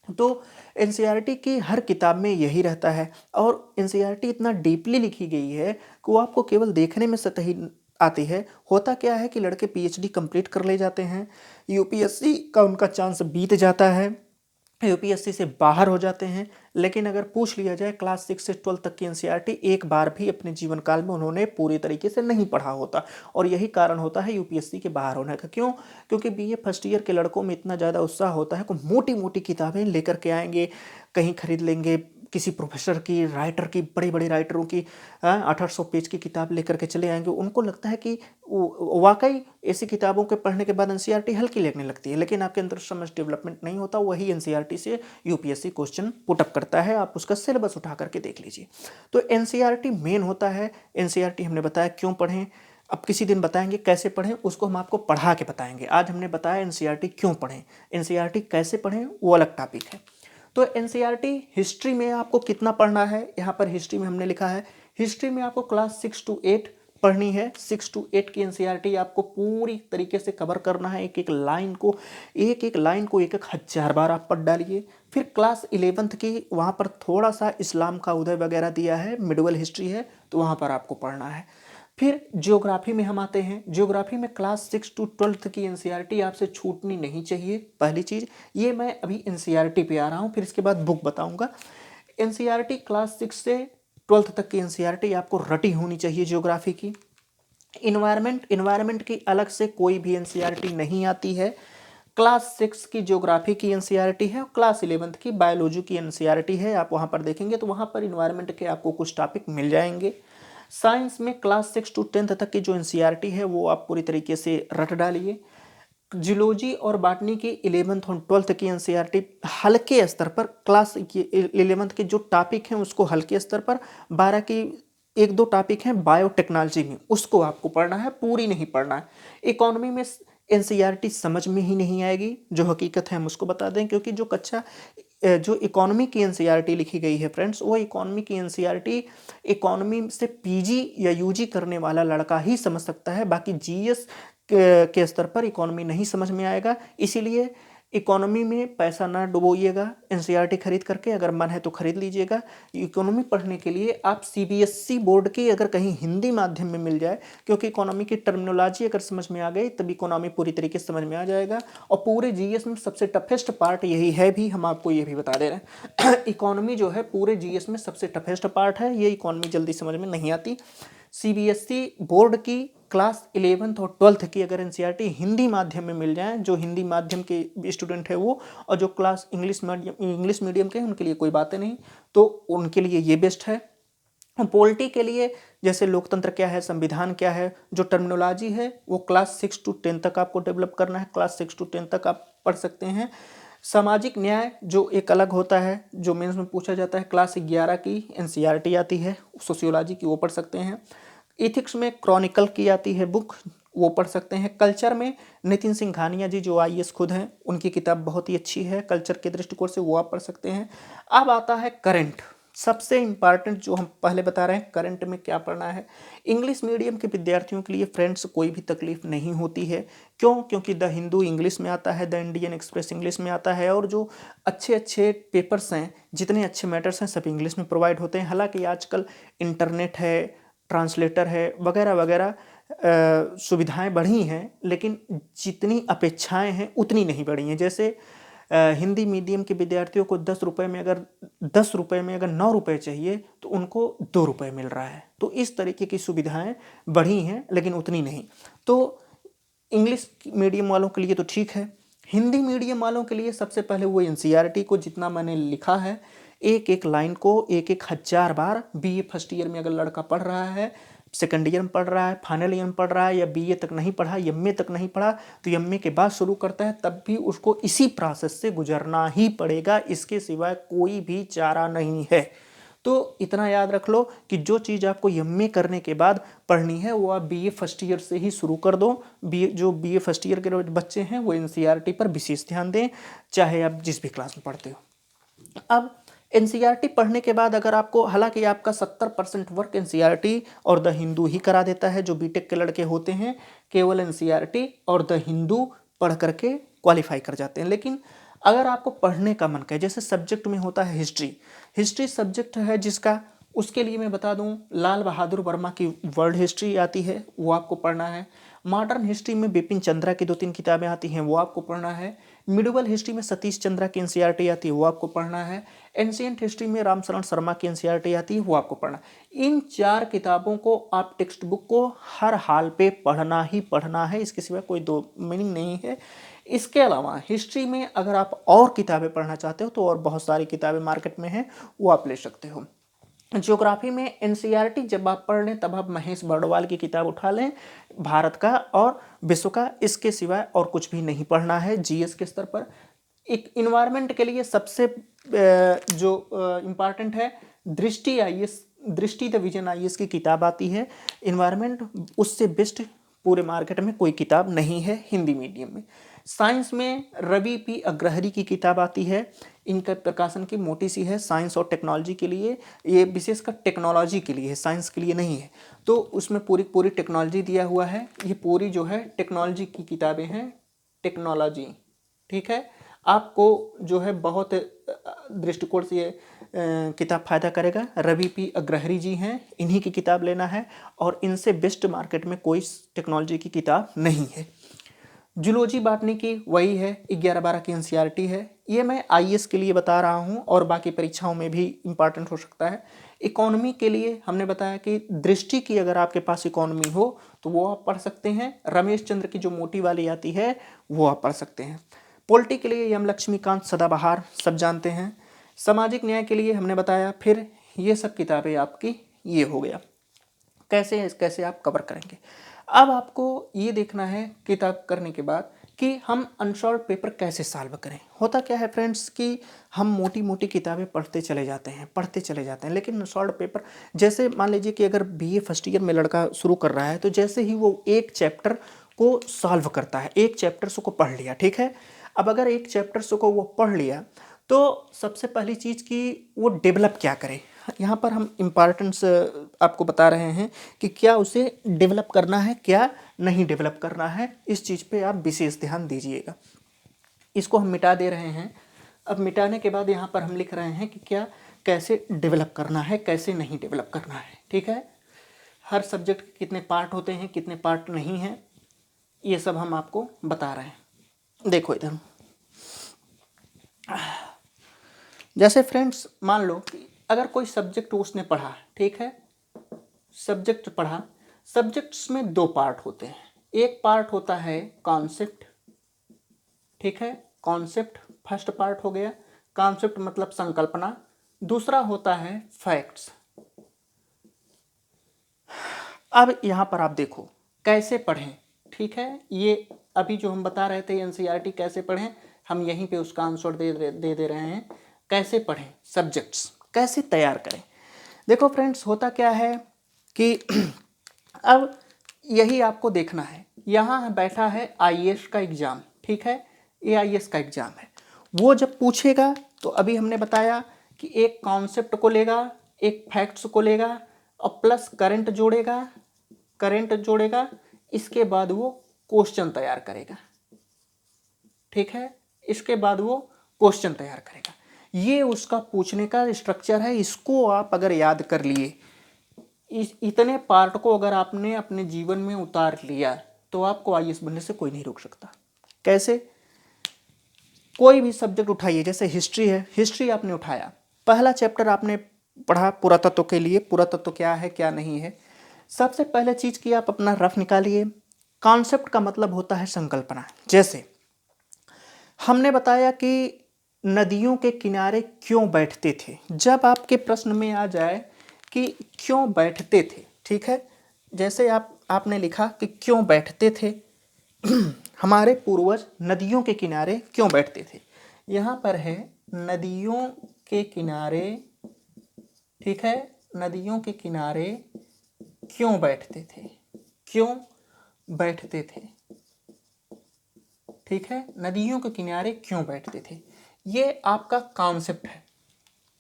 तो एनसीईआरटी की हर किताब में यही रहता है, और एनसीईआरटी इतना डीपली लिखी गई है कि वो आपको केवल देखने में सतही आती है। होता क्या है कि लड़के पीएचडी कंप्लीट कर ले जाते हैं, यूपीएससी का उनका चांस बीत जाता है, यूपीएससी से बाहर हो जाते हैं। लेकिन अगर पूछ लिया जाए क्लास 6 से 12 तक की एनसीईआरटी एक बार भी अपने जीवन काल में उन्होंने पूरी तरीके से नहीं पढ़ा होता, और यही कारण होता है यूपीएससी के बाहर होने का। क्यों? क्योंकि बीए फर्स्ट ईयर के लड़कों में इतना ज़्यादा उत्साह होता है कि मोटी मोटी किताबें लेकर के आएंगे, कहीं खरीद लेंगे, किसी प्रोफेसर की, राइटर की, बड़ी बड़ी राइटरों की 800 पेज की किताब लेकर के चले आएंगे। उनको लगता है कि वाकई ऐसी किताबों के पढ़ने के बाद एनसीईआरटी हल्की लगने लगती है, लेकिन आपके अंदर समझ डेवलपमेंट नहीं होता। वही एनसीईआरटी से यूपीएससी क्वेश्चन पुटअप करता है, आप उसका सिलेबस उठा करके देख लीजिए। तो एनसीईआरटी मेन होता है। एनसीईआरटी हमने बताया क्यों पढ़ें, अब किसी दिन बताएंगे कैसे पढ़ें, उसको हम आपको पढ़ा के बताएंगे। आज हमने बताया एनसीईआरटी क्यों पढ़ें, एनसीईआरटी कैसे पढ़ें वो अलग टॉपिक है। तो एनसीईआरटी हिस्ट्री में आपको कितना पढ़ना है, यहाँ पर हिस्ट्री में हमने लिखा है, हिस्ट्री में आपको क्लास 6 to 8 पढ़नी है। 6 to 8 की एनसीईआरटी आपको पूरी तरीके से कवर करना है। एक एक लाइन को एक एक हज़ार बार आप पढ़ डालिए। फिर क्लास 11th की, वहाँ पर थोड़ा सा इस्लाम का उदय वगैरह दिया है, मिडवल हिस्ट्री है, तो वहाँ पर आपको पढ़ना है। फिर ज्योग्राफी में हम आते हैं। ज्योग्राफी में क्लास 6 to 12 की एनसीईआरटी आपसे छूटनी नहीं चाहिए। पहली चीज़ ये, मैं अभी एनसीईआरटी पे आ रहा हूँ, फिर इसके बाद बुक बताऊँगा। एनसीईआरटी क्लास 6 से 12 तक की एनसीईआरटी आपको रटी होनी चाहिए ज्योग्राफी की। इन्वायरमेंट की अलग से कोई भी एनसीईआरटी नहीं आती है। क्लास 6 की ज्योग्राफी की एनसीईआरटी है, क्लास 11th की बायोलॉजी की एनसीईआरटी है। आप वहाँ पर देखेंगे तो वहाँ पर इन्वायरमेंट के आपको कुछ टॉपिक मिल जाएंगे। साइंस में क्लास 6 to 10 तक की जो एनसीईआरटी है वो आप पूरी तरीके से रट डालिए। जूलॉजी और बॉटनी की 11th और 12th की एनसीईआरटी हल्के स्तर पर, क्लास 11th के जो टॉपिक हैं उसको हल्के स्तर पर, 12 की एक दो टॉपिक हैं बायोटेक्नोलॉजी में, उसको आपको पढ़ना है, पूरी नहीं पढ़ना है। इकोनॉमी में एनसीईआरटी समझ में ही नहीं आएगी, जो हकीकत है हम उसको बता दें, क्योंकि जो इकोनॉमी की एनसीईआरटी लिखी गई है फ्रेंड्स, वो इकोनॉमी की एनसीईआरटी इकोनॉमी से पीजी या यूजी करने वाला लड़का ही समझ सकता है। बाकी जीएस के स्तर पर इकोनॉमी नहीं समझ में आएगा। इसीलिए इकोनॉमी में पैसा ना डुबोइएगा एनसीईआरटी खरीद करके, अगर मन है तो खरीद लीजिएगा। इकोनॉमी पढ़ने के लिए आप सीबीएसई बोर्ड की अगर कहीं हिंदी माध्यम में मिल जाए, क्योंकि इकोनॉमी की टर्मिनोलॉजी अगर समझ में आ गई तब इकोनॉमी पूरी तरीके से समझ में आ जाएगा। और पूरे जीएस में सबसे टफेस्ट पार्ट यही है भी, हम आपको ये भी बता दे रहे हैं इकोनॉमी जो है पूरे जीएस में सबसे टफेस्ट पार्ट है, ये इकोनॉमी जल्दी समझ में नहीं आती। सीबीएसई बोर्ड की क्लास 11th और 12th की अगर एनसीईआरटी हिंदी माध्यम में मिल जाए, जो हिंदी माध्यम के स्टूडेंट है वो, और जो क्लास इंग्लिश मीडियम के हैं उनके लिए कोई बातें नहीं, तो उनके लिए ये बेस्ट है। पॉलिटी के लिए जैसे लोकतंत्र क्या है, संविधान क्या है, जो टर्मिनोलॉजी है वो क्लास 6 to 10 तक आपको डेवलप करना है, क्लास 6 to 10 तक आप पढ़ सकते हैं। सामाजिक न्याय जो एक अलग होता है, जो मेंस में पूछा जाता है, क्लास 11 की एनसीईआरटी आती है, सोशियोलॉजी की वो पढ़ सकते हैं। इथिक्स में क्रॉनिकल की आती है बुक, वो पढ़ सकते हैं। कल्चर में नितिन सिंह घानिया जी जो आईएएस खुद हैं, उनकी किताब बहुत ही अच्छी है कल्चर के दृष्टिकोण से, वो आप पढ़ सकते हैं। अब आता है करंट, सबसे इम्पॉर्टेंट जो हम पहले बता रहे हैं, करंट में क्या पढ़ना है। इंग्लिश मीडियम के विद्यार्थियों के लिए फ्रेंड्स कोई भी तकलीफ नहीं होती है। क्यों? क्योंकि द हिंदू इंग्लिश में आता है, द इंडियन एक्सप्रेस इंग्लिश में आता है, और जो अच्छे अच्छे पेपर्स हैं, जितने अच्छे मैटर्स हैं, सब इंग्लिश में प्रोवाइड होते हैं। हालांकि आजकल इंटरनेट है, ट्रांसलेटर है, वगैरह वगैरह सुविधाएं बढ़ी हैं, लेकिन जितनी अपेक्षाएं हैं उतनी नहीं बढ़ी हैं। जैसे हिंदी मीडियम के विद्यार्थियों को 10 रुपये में अगर 9 रुपये चाहिए तो उनको 2 रुपये मिल रहा है। तो इस तरीके की सुविधाएं बढ़ी हैं, लेकिन उतनी नहीं। तो इंग्लिश मीडियम वालों के लिए तो ठीक है। हिंदी मीडियम वालों के लिए सबसे पहले वो एनसीईआरटी को, जितना मैंने लिखा है, एक एक लाइन को एक एक हज़ार बार, बीए फर्स्ट ईयर में अगर लड़का पढ़ रहा है, सेकंड ईयर में पढ़ रहा है, फाइनल ईयर में पढ़ रहा है, या बीए तक नहीं पढ़ा, एमए तक नहीं पढ़ा, तो एमए के बाद शुरू करता है, तब भी उसको इसी प्रोसेस से गुजरना ही पड़ेगा, इसके सिवाय कोई भी चारा नहीं है। तो इतना याद रख लो कि जो चीज़ आपको एमए करने के बाद पढ़नी है वो आप बीए फर्स्ट ईयर से ही शुरू कर दो। बीए फर्स्ट ईयर के बच्चे हैं वो एनसीईआरटी पर विशेष ध्यान दें, चाहे आप जिस भी क्लास में पढ़ते हो। अब एनसीईआरटी पढ़ने के बाद अगर आपको, हालांकि आपका 70% वर्क एनसीईआरटी और द हिंदू ही करा देता है, जो बीटेक के लड़के होते हैं केवल एनसीईआरटी और द हिंदू पढ़ करके क्वालिफाई कर जाते हैं। लेकिन अगर आपको पढ़ने का मन करे, जैसे सब्जेक्ट में होता है हिस्ट्री सब्जेक्ट है जिसका, उसके लिए मैं बता दूं, लाल बहादुर वर्मा की वर्ल्ड हिस्ट्री आती है, वो आपको पढ़ना है। मॉडर्न हिस्ट्री में बिपिन चंद्रा की 2-3 किताबें आती हैं, वो आपको पढ़ना है। मिडिवल हिस्ट्री में सतीश चंद्रा की एनसीईआरटी आती है, वो आपको पढ़ना है। एंशिएंट हिस्ट्री में रामशरण शर्मा की एनसीईआरटी आती है, वो आपको पढ़ना है। इन 4 किताबों को आप टेक्स्ट बुक को हर हाल पे पढ़ना ही पढ़ना है, इसके सिवा कोई दो मीनिंग नहीं है। इसके अलावा हिस्ट्री में अगर आप और किताबें पढ़ना चाहते हो तो और बहुत सारी किताबें मार्केट में हैं, वो आप ले सकते हो। ज्योग्राफी में एनसीईआरटी जब आप पढ़ लें तब आप महेश बर्डवाल की किताब उठा लें, भारत का और विश्व का, इसके सिवाय और कुछ भी नहीं पढ़ना है जीएस के स्तर पर। एक इन्वायरमेंट के लिए सबसे जो इम्पॉर्टेंट है, दृष्टि द विजन आईएएस की किताब आती है इन्वायरमेंट, उससे बेस्ट पूरे मार्केट में कोई किताब नहीं है हिंदी मीडियम में। साइंस में रवि पी अग्रहरी की किताब आती है, इनका प्रकाशन की मोटी सी है, साइंस और टेक्नोलॉजी के लिए, ये विशेषकर टेक्नोलॉजी के लिए है, साइंस के लिए नहीं है। तो उसमें पूरी टेक्नोलॉजी दिया हुआ है, ये पूरी जो है टेक्नोलॉजी की किताबें हैं, टेक्नोलॉजी, ठीक है। आपको जो है बहुत दृष्टिकोण से ये किताब फायदा करेगा। रवि पी अग्रहरी जी हैं, इन्हीं की किताब लेना है, और इनसे बेस्ट मार्केट में कोई टेक्नोलॉजी की किताब नहीं है। जूलॉजी बांटने की वही है, 11-12 की एनसीईआरटी है। ये मैं आईएएस के लिए बता रहा हूँ और बाकी परीक्षाओं में भी इम्पॉर्टेंट हो सकता है। इकोनॉमी के लिए हमने बताया कि दृष्टि की अगर आपके पास इकोनॉमी हो तो वो आप पढ़ सकते हैं। रमेश चंद्र की जो मोटी वाली आती है वो आप पढ़ सकते हैं। पॉलिटी के लिए यम लक्ष्मीकांत सदाबहार सब जानते हैं। सामाजिक न्याय के लिए हमने बताया। फिर ये सब किताबें आपकी ये हो गया, कैसे आप कवर करेंगे। अब आपको ये देखना है किताब करने के बाद कि हम अनसॉल्व पेपर कैसे सॉल्व करें। होता क्या है फ्रेंड्स कि हम मोटी मोटी किताबें पढ़ते चले जाते हैं, लेकिन अनसॉल्व पेपर, जैसे मान लीजिए कि अगर बीए फर्स्ट ईयर में लड़का शुरू कर रहा है, तो जैसे ही वो एक चैप्टर को सॉल्व करता है, एक चैप्टर को पढ़ लिया, ठीक है। अब अगर एक चैप्टर को वो पढ़ लिया तो सबसे पहली चीज़ कि वो डेवलप क्या करे। यहाँ पर हम इम्पॉर्टेंस आपको बता रहे हैं कि क्या उसे डेवलप करना है, क्या नहीं डेवलप करना है, इस चीज़ पे आप विशेष ध्यान दीजिएगा। इसको हम मिटा दे रहे हैं। अब मिटाने के बाद यहाँ पर हम लिख रहे हैं कि क्या कैसे डेवलप करना है, कैसे नहीं डेवलप करना है। ठीक है, हर सब्जेक्ट के कितने पार्ट होते हैं, कितने पार्ट नहीं हैं, ये सब हम आपको बता रहे हैं। देखो इधर, जैसे फ्रेंड्स मान लो कि अगर कोई सब्जेक्ट उसने पढ़ा, ठीक है, सब्जेक्ट पढ़ा, सब्जेक्ट्स में दो पार्ट होते हैं। एक पार्ट होता है कॉन्सेप्ट, ठीक है, कॉन्सेप्ट फर्स्ट पार्ट हो गया, कॉन्सेप्ट मतलब संकल्पना। दूसरा होता है फैक्ट्स। अब यहाँ पर आप देखो कैसे पढ़ें, ठीक है, ये अभी जो हम बता रहे थे एनसीईआरटी कैसे पढ़ें, हम यहीं पे उसका आंसर दे रहे हैं। कैसे पढ़ें, सब्जेक्ट्स कैसे तैयार करें। देखो फ्रेंड्स होता क्या है कि अब यही आपको देखना है। यहाँ बैठा है आईएएस का एग्ज़ाम, ठीक है, ये आईएएस का एग्ज़ाम है। वो जब पूछेगा तो अभी हमने बताया कि एक कॉन्सेप्ट को लेगा, एक फैक्ट्स को लेगा और प्लस करंट जोड़ेगा, इसके बाद वो क्वेश्चन तैयार करेगा। ठीक है, इसके बाद वो क्वेश्चन तैयार करेगा। ये उसका पूछने का स्ट्रक्चर है। इसको आप अगर याद कर लिए, इतने पार्ट को अगर आपने अपने जीवन में उतार लिया तो आपको आईएएस बनने से कोई नहीं रोक सकता। कैसे, कोई भी सब्जेक्ट उठाइए, जैसे हिस्ट्री है, हिस्ट्री आपने उठाया, पहला चैप्टर आपने पढ़ा पुरातत्व के लिए, पुरातत्व क्या है क्या नहीं है। सबसे पहले चीज़ की आप अपना रफ निकालिए। कॉन्सेप्ट का मतलब होता है संकल्पना। जैसे हमने बताया कि नदियों के किनारे क्यों बैठते थे। जब आपके प्रश्न में आ जाए कि क्यों बैठते थे, ठीक है, जैसे आपने लिखा कि क्यों बैठते थे हमारे पूर्वज नदियों के किनारे क्यों बैठते थे। यहाँ पर है नदियों के किनारे, ठीक है, नदियों के किनारे क्यों बैठते थे, क्यों बैठते थे, ठीक है, नदियों के किनारे क्यों बैठते थे। ये आपका कॉन्सेप्ट है।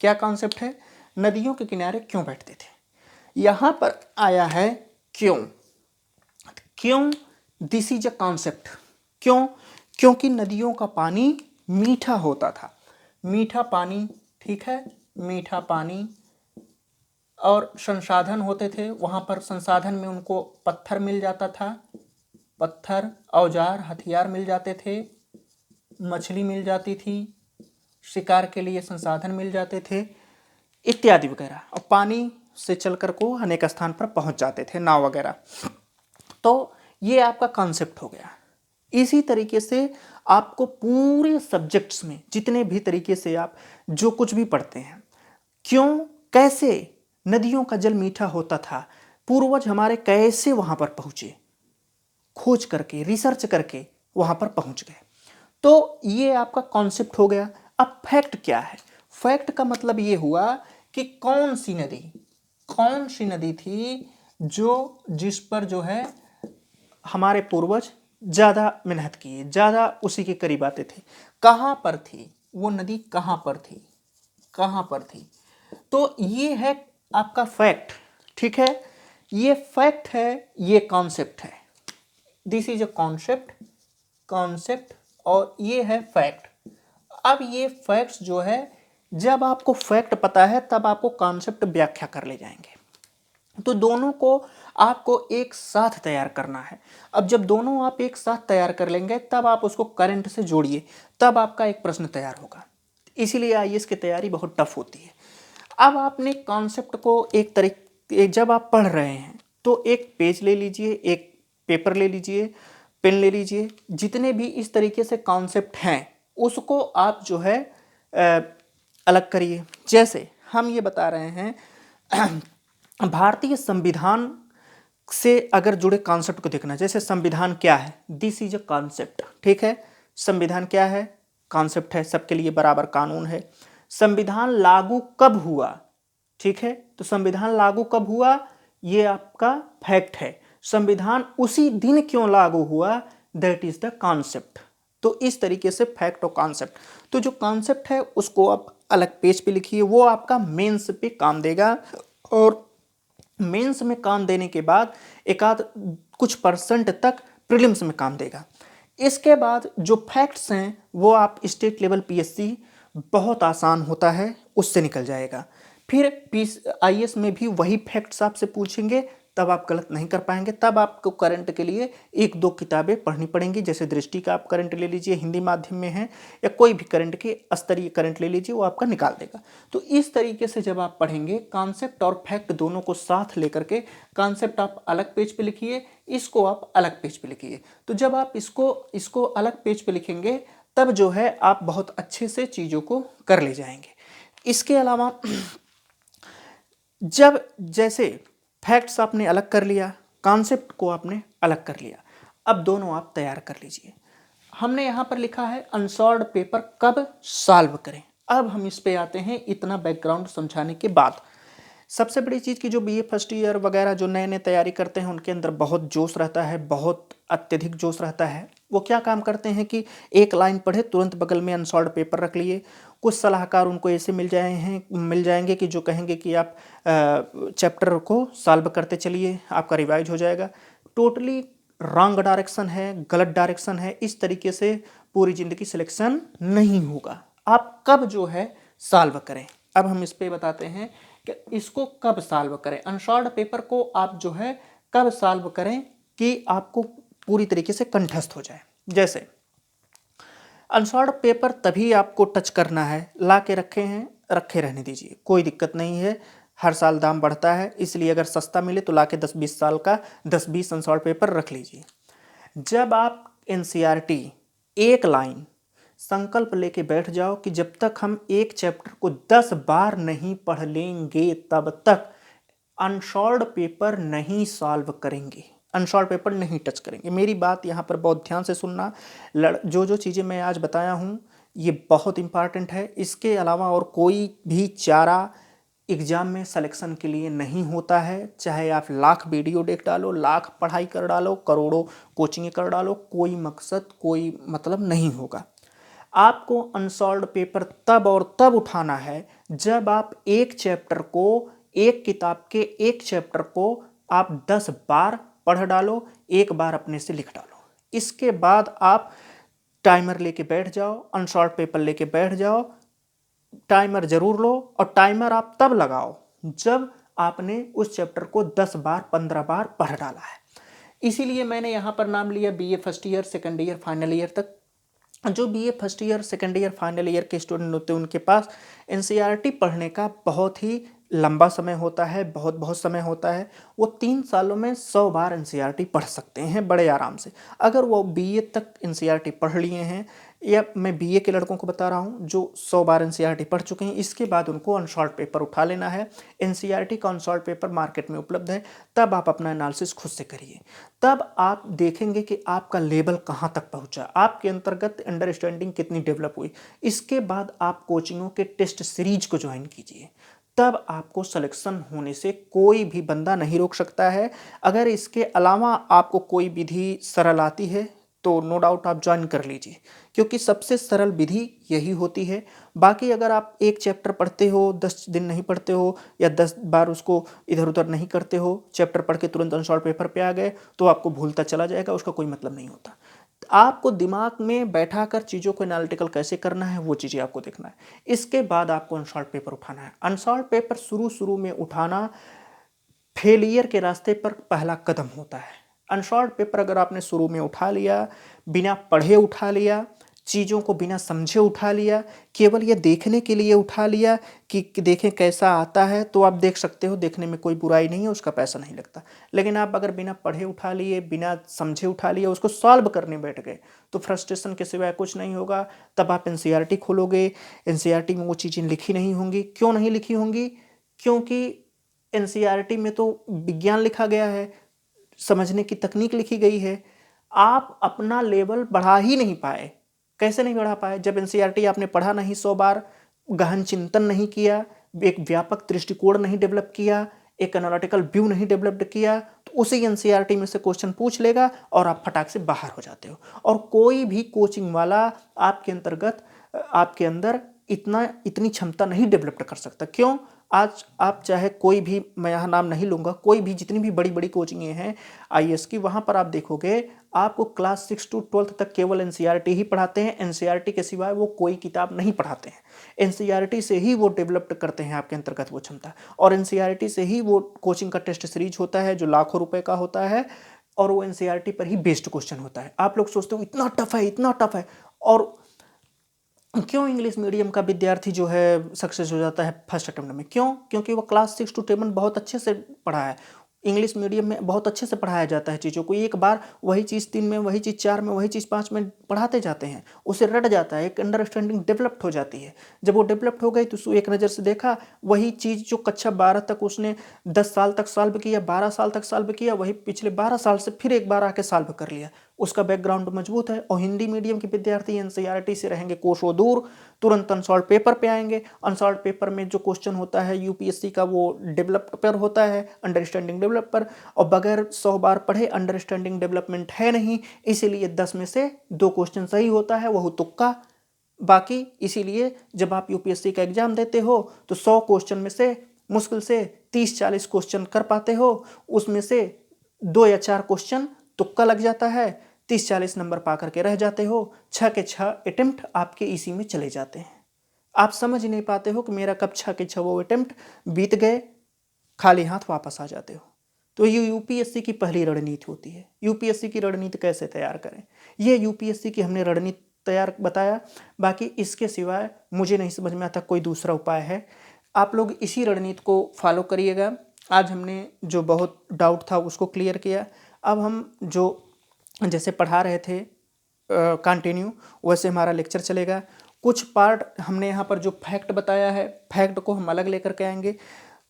क्या कॉन्सेप्ट है, नदियों के किनारे क्यों बैठते थे। यहाँ पर आया है क्यों, क्यों, दिस इज अ कॉन्सेप्ट। क्यों, क्योंकि नदियों का पानी मीठा होता था, मीठा पानी, ठीक है, मीठा पानी, और संसाधन होते थे वहाँ पर। संसाधन में उनको पत्थर मिल जाता था, पत्थर, औजार, हथियार मिल जाते थे, मछली मिल जाती थी, शिकार के लिए संसाधन मिल जाते थे इत्यादि वगैरह, और पानी से चलकर को अनेक स्थान पर पहुंच जाते थे, नाव वगैरह। तो ये आपका कॉन्सेप्ट हो गया। इसी तरीके से आपको पूरे सब्जेक्ट्स में जितने भी तरीके से आप जो कुछ भी पढ़ते हैं, क्यों, कैसे नदियों का जल मीठा होता था, पूर्वज हमारे कैसे वहां पर पहुंचे, खोज करके रिसर्च करके वहां पर पहुंच गए। तो ये आपका कॉन्सेप्ट हो गया। अब फैक्ट क्या है, फैक्ट का मतलब ये हुआ कि कौन सी नदी थी जिस पर जो है हमारे पूर्वज ज़्यादा मेहनत किए, ज़्यादा उसी के करीब आते थे, कहाँ पर थी वो नदी, कहाँ पर थी। तो ये है आपका फैक्ट, ठीक है, ये फैक्ट है, ये कॉन्सेप्ट है। दिस इज अ कॉन्सेप्ट और ये है फैक्ट। अब ये फैक्ट्स जो है, जब आपको फैक्ट पता है तब आपको कॉन्सेप्ट व्याख्या कर ले जाएंगे। तो दोनों को आपको एक साथ तैयार करना है। अब जब दोनों आप एक साथ तैयार कर लेंगे तब आप उसको करंट से जोड़िए, तब आपका एक प्रश्न तैयार होगा। इसीलिए आईएएस की तैयारी बहुत टफ होती है। अब आपने कॉन्सेप्ट को एक तरीके, जब आप पढ़ रहे हैं तो एक पेज ले लीजिए, एक पेपर ले लीजिए, पेन ले लीजिए, जितने भी इस तरीके से कॉन्सेप्ट हैं उसको आप जो है अलग करिए। जैसे हम ये बता रहे हैं भारतीय संविधान से अगर जुड़े कॉन्सेप्ट को देखना, जैसे संविधान क्या है, दिस इज अ कॉन्सेप्ट, ठीक है, संविधान क्या है, कॉन्सेप्ट है, सबके लिए बराबर कानून है। संविधान लागू कब हुआ, ठीक है, तो संविधान लागू कब हुआ, ये आपका फैक्ट है। संविधान उसी दिन क्यों लागू हुआ, दैट इज द कॉन्सेप्ट। तो इस तरीके से फैक्ट और कॉन्सेप्ट, तो जो कॉन्सेप्ट है उसको आप अलग पेज पे लिखिए, वो आपका मेंस पे काम देगा, और मेंस में काम देने के बाद एक आध कुछ परसेंट तक प्रीलिम्स में काम देगा। इसके बाद जो फैक्ट्स हैं वो आप स्टेट लेवल पीएससी बहुत आसान होता है, उससे निकल जाएगा। फिर आईएएस में भी वही फैक्ट्स आपसे पूछेंगे, तब आप गलत नहीं कर पाएंगे। तब आपको करंट के लिए एक दो किताबें पढ़नी पड़ेंगी, जैसे दृष्टि का आप करंट ले लीजिए, हिंदी माध्यम में है, या कोई भी करंट के स्तरीय करंट ले लीजिए, वो आपका निकाल देगा। तो इस तरीके से जब आप पढ़ेंगे, कॉन्सेप्ट और फैक्ट दोनों को साथ लेकर के, कॉन्सेप्ट आप अलग पेज पे लिखिए, इसको आप अलग पेज पे लिखिए। तो जब आप इसको अलग पेज पे लिखेंगे, तब जो है आप बहुत अच्छे से चीज़ों को कर ले जाएंगे। इसके अलावा जब जैसे फैक्ट्स आपने अलग कर लिया, कॉन्सेप्ट को आपने अलग कर लिया, अब दोनों आप तैयार कर लीजिए। हमने यहाँ पर लिखा है अनसॉल्व्ड पेपर कब सॉल्व करें। अब हम इस पे आते हैं। इतना बैकग्राउंड समझाने के बाद सबसे बड़ी चीज़ की जो बीए फर्स्ट ईयर वगैरह जो नए नए तैयारी करते हैं, उनके अंदर बहुत जोश रहता है, बहुत अत्यधिक जोश रहता है। वो क्या काम करते हैं कि एक लाइन पढ़े तुरंत बगल में अनसॉल्व्ड पेपर रख लिए। कुछ सलाहकार उनको ऐसे मिल जाएंगे कि जो कहेंगे कि आप चैप्टर को सॉल्व करते चलिए, आपका रिवाइज हो जाएगा। टोटली रॉन्ग डायरेक्शन है, गलत डायरेक्शन है। इस तरीके से पूरी ज़िंदगी सिलेक्शन नहीं होगा। आप कब जो है सॉल्व करें, अब हम इस पे बताते हैं कि इसको कब सॉल्व करें। अनसॉल्व्ड पेपर को आप जो है कब सॉल्व करें कि आपको पूरी तरीके से कंठस्थ हो जाए। जैसे अनसॉल्व्ड पेपर तभी आपको टच करना है, ला के रखे हैं, रखे रहने दीजिए, कोई दिक्कत नहीं है। हर साल दाम बढ़ता है, इसलिए अगर सस्ता मिले तो ला के 10-20 साल का 10-20 अनसॉल्व्ड पेपर रख लीजिए। जब आप एनसीईआरटी एक लाइन संकल्प लेके बैठ जाओ कि जब तक हम एक चैप्टर को 10 बार नहीं पढ़ लेंगे, तब तक अनसॉल्व्ड पेपर नहीं सॉल्व करेंगे, अनसॉल्व पेपर नहीं टच करेंगे। मेरी बात यहाँ पर बहुत ध्यान से सुनना। जो चीज़ें मैं आज बताया हूँ ये बहुत इंपॉर्टेंट है। इसके अलावा और कोई भी चारा एग्ज़ाम में सिलेक्शन के लिए नहीं होता है। चाहे आप लाख वीडियो देख डालो, लाख पढ़ाई कर डालो, करोड़ों कोचिंग कर डालो, कोई मकसद कोई मतलब नहीं होगा। आपको अनसॉल्व्ड पेपर तब और तब उठाना है जब आप एक चैप्टर को, एक किताब के एक चैप्टर को आप 10 बार पढ़ डालो, एक बार अपने से लिख डालो। इसके बाद आप टाइमर लेके बैठ जाओ, अनसॉल्व्ड पेपर लेके बैठ जाओ। टाइमर जरूर लो, और टाइमर आप तब लगाओ जब आपने उस चैप्टर को 10 बार 15 बार पढ़ डाला है। इसीलिए मैंने यहाँ पर नाम लिया BA first year, second year, final year तक। जो BA first year, second year, final year के स्टूडेंट होते हैं, उनके पास एनसीईआरटी पढ़ने का बहुत ही लंबा समय होता है, बहुत समय होता है। वो 3 सालों में 100 बार एनसीईआरटी पढ़ सकते हैं बड़े आराम से, अगर वो बीए तक एनसीईआरटी पढ़ लिए हैं। या मैं बीए के लड़कों को बता रहा हूँ जो 100 बार एनसीईआरटी पढ़ चुके हैं। इसके बाद उनको अनसॉल्व्ड पेपर उठा लेना है। एनसीईआरटी का अनसॉल्व्ड पेपर मार्केट में उपलब्ध है, तब आप अपना एनालिसिस खुद से करिए। तब आप देखेंगे कि आपका लेवल कहाँ तक पहुँचा, आपके अंतर्गत अंडरस्टैंडिंग कितनी डेवलप हुई। इसके बाद आप कोचिंगों के टेस्ट सीरीज को ज्वाइन कीजिए, तब आपको सिलेक्शन होने से कोई भी बंदा नहीं रोक सकता है। अगर इसके अलावा आपको कोई विधि सरल आती है तो नो डाउट आप ज्वाइन कर लीजिए, क्योंकि सबसे सरल विधि यही होती है। बाकी अगर आप एक चैप्टर पढ़ते हो, 10 दिन नहीं पढ़ते हो, या 10 बार उसको इधर उधर नहीं करते हो, चैप्टर पढ़ के तुरंत अनसॉल्व पेपर पे आ गए, तो आपको भूलता चला जाएगा, उसका कोई मतलब नहीं होता। आपको दिमाग में बैठा कर चीज़ों को एनालिटिकल कैसे करना है, वो चीज़ें आपको देखना है। इसके बाद आपको अनसॉल्व पेपर उठाना है। अनसॉल्व पेपर शुरू में उठाना फेलियर के रास्ते पर पहला कदम होता है। अनसॉल्व पेपर अगर आपने शुरू में उठा लिया, बिना पढ़े उठा लिया, चीज़ों को बिना समझे उठा लिया, केवल ये देखने के लिए उठा लिया कि देखें कैसा आता है, तो आप देख सकते हो, देखने में कोई बुराई नहीं है, उसका पैसा नहीं लगता। लेकिन आप अगर बिना पढ़े उठा लिए, बिना समझे उठा लिए, उसको सॉल्व करने बैठ गए, तो फ्रस्ट्रेशन के सिवाय कुछ नहीं होगा। तब आप एनसीईआरटी खोलोगे, एनसीईआरटी में वो चीज़ें लिखी नहीं होंगी। क्यों नहीं लिखी होंगी? क्योंकि एनसीईआरटी में तो विज्ञान लिखा गया है, समझने की तकनीक लिखी गई है। आप अपना लेवल बढ़ा ही नहीं पाए। कैसे नहीं बढ़ा पाए? जब एनसीईआरटी आपने पढ़ा नहीं 100 बार, गहन चिंतन नहीं किया, एक व्यापक दृष्टिकोण नहीं डेवलप किया, एक एनालिटिकल व्यू नहीं डेवलप किया, तो उसी एनसीईआरटी में से क्वेश्चन पूछ लेगा और आप फटाक से बाहर हो जाते हो। और कोई भी कोचिंग वाला आपके अंदर इतनी क्षमता नहीं डेवलप कर सकता। क्यों? आज आप चाहे कोई भी, मैं यहाँ नाम नहीं लूँगा, कोई भी जितनी भी बड़ी बड़ी कोचिंगें हैं आईएएस की, वहाँ पर आप देखोगे आपको क्लास 6 to 12 तक केवल एनसीईआरटी ही पढ़ाते हैं। एनसीईआरटी के सिवाय वो कोई किताब नहीं पढ़ाते हैं। एनसीईआरटी से ही वो डेवलप्ड करते हैं आपके अंतर्गत वो क्षमता, और एनसीईआरटी से ही वो कोचिंग का टेस्ट सीरीज होता है जो लाखों रुपए का होता है, और वो एनसीईआरटी पर ही बेस्ड क्वेश्चन होता है। आप लोग सोचते हो इतना टफ है, इतना टफ है, और क्यों इंग्लिश मीडियम का विद्यार्थी जो है सक्सेस हो जाता है फर्स्ट अटेम्प्ट में? क्यों? क्योंकि वो क्लास 6 to 10 बहुत अच्छे से पढ़ा है। इंग्लिश मीडियम में बहुत अच्छे से पढ़ाया जाता है चीज़ों को, एक बार वही चीज़ 3 में, वही चीज़ 4 में, वही चीज़ 5 में पढ़ाते जाते हैं, उसे रट जाता है, एक अंडरस्टैंडिंग डेवलप्ड हो जाती है। जब वो डेवलप्ड हो गई तो उसको एक नज़र से देखा, वही चीज़ जो कक्षा 12 तक उसने 10 साल तक सॉल्व किया, 12 साल तक सॉल्व किया, वही पिछले 12 साल से फिर एक बार आके सॉल्व कर लिया, उसका बैकग्राउंड मजबूत है। और हिंदी मीडियम के विद्यार्थी एनसीईआरटी से रहेंगे कोसों दूर, तुरंत अनसॉल्व पेपर पे आएंगे। अनसॉल्व पेपर में जो क्वेश्चन होता है यूपीएससी का वो डेवलप्ड पर होता है, अंडरस्टैंडिंग डेवलप पर, और बगैर 100 बार पढ़े अंडरस्टैंडिंग डेवलपमेंट है नहीं, इसीलिए 10 में से 2 क्वेश्चन सही होता है, वह तुक्का बाकी। इसीलिए जब आप यूपीएससी का एग्जाम देते हो तो 100 क्वेश्चन में से मुश्किल से 30-40 क्वेश्चन कर पाते हो, उसमें से 2 या 4 क्वेश्चन तुक्का लग जाता है, 30-40 नंबर पा करके रह जाते हो, 6 के 6 अटेम्प्ट आपके इसी में चले जाते हैं। आप समझ नहीं पाते हो कि मेरा कब 6 के 6 वो अटेम्प्ट बीत गए, खाली हाथ वापस आ जाते हो। तो ये यूपीएससी की पहली रणनीति होती है। यूपीएससी की रणनीति कैसे तैयार करें, ये यूपीएससी की हमने रणनीति तैयार बताया। बाकी इसके सिवाय मुझे नहीं समझ में आता कोई दूसरा उपाय है। आप लोग इसी रणनीति को फॉलो करिएगा। आज हमने जो बहुत डाउट था उसको क्लियर किया। अब हम जो जैसे पढ़ा रहे थे कंटिन्यू, वैसे हमारा लेक्चर चलेगा। कुछ पार्ट हमने यहाँ पर जो फैक्ट बताया है, फैक्ट को हम अलग लेकर के आएंगे।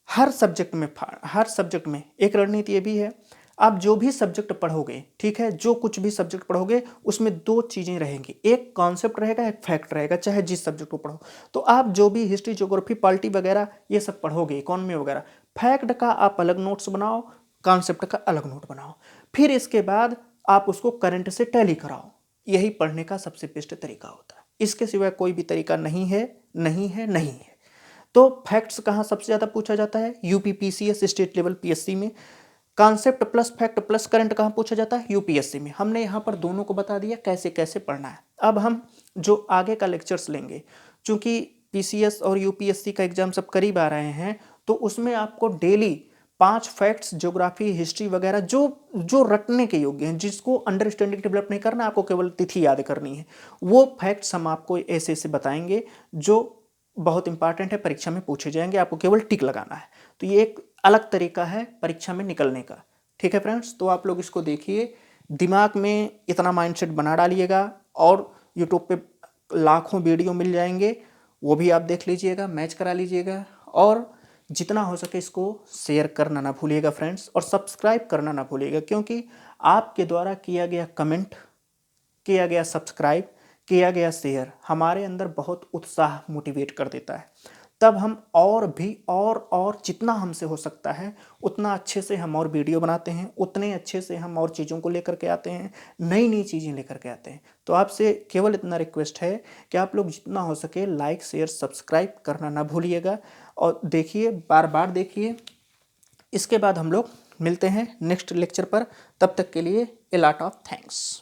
हर सब्जेक्ट में एक रणनीति ये भी है, आप जो भी सब्जेक्ट पढ़ोगे, ठीक है, जो कुछ भी सब्जेक्ट पढ़ोगे उसमें 2 चीज़ें रहेंगी, एक कॉन्सेप्ट रहेगा, एक फैक्ट रहेगा, चाहे जिस सब्जेक्ट को पढ़ो। तो आप जो भी हिस्ट्री, ज्योग्राफी, पॉलिटी वगैरह ये सब पढ़ोगे, इकोनॉमी वगैरह, फैक्ट का आप अलग नोट्स बनाओ, कॉन्सेप्ट का अलग नोट बनाओ, फिर इसके बाद आप उसको करंट से टैली कराओ। यही पढ़ने का सबसे बेस्ट तरीका होता है। इसके सिवाय कोई भी तरीका नहीं है, नहीं है, नहीं है। तो फैक्ट्स कहाँ सबसे ज़्यादा पूछा जाता है? यूपीपीसीएस स्टेट लेवल पीएससी में। Concept plus fact plus current कहाँ पूछा जाता है? यूपीएससी में। हमने यहाँ पर दोनों को बता दिया कैसे कैसे पढ़ना है। अब हम जो आगे का लेक्चर्स लेंगे, चूँकि पीसीएस और यूपीएससी का एग्जाम सब करीब आ रहे हैं, तो उसमें आपको डेली 5 फैक्ट्स, ज्योग्राफी, हिस्ट्री वगैरह जो जो रटने के योग्य हैं, जिसको अंडरस्टैंडिंग डेवलप नहीं करना, आपको केवल तिथि याद करनी है, वो फैक्ट्स हम आपको ऐसे ऐसे बताएंगे जो बहुत इंपॉर्टेंट है, परीक्षा में पूछे जाएंगे, आपको केवल टिक लगाना है। तो ये एक अलग तरीका है परीक्षा में निकलने का। ठीक है फ्रेंड्स, तो आप लोग इसको देखिए, दिमाग में इतना माइंडसेट बना डालिएगा, और यूट्यूब पे लाखों वीडियो मिल जाएंगे, वो भी आप देख लीजिएगा, मैच करा लीजिएगा, और जितना हो सके इसको शेयर करना ना भूलिएगा फ्रेंड्स, और सब्सक्राइब करना ना भूलिएगा, क्योंकि आपके द्वारा किया गया कमेंट, किया गया सब्सक्राइब, किया गया शेयर हमारे अंदर बहुत उत्साह मोटिवेट कर देता है। तब हम और भी और जितना हमसे हो सकता है उतना अच्छे से हम और वीडियो बनाते हैं, उतने अच्छे से हम और चीज़ों को लेकर के आते हैं, नई नई चीज़ें लेकर के आते हैं। तो आपसे केवल इतना रिक्वेस्ट है कि आप लोग जितना हो सके लाइक, शेयर, सब्सक्राइब करना ना भूलिएगा, और देखिए, बार बार देखिए। इसके बाद हम लोग मिलते हैं नेक्स्ट लेक्चर पर। तब तक के लिए ए लॉट ऑफ थैंक्स।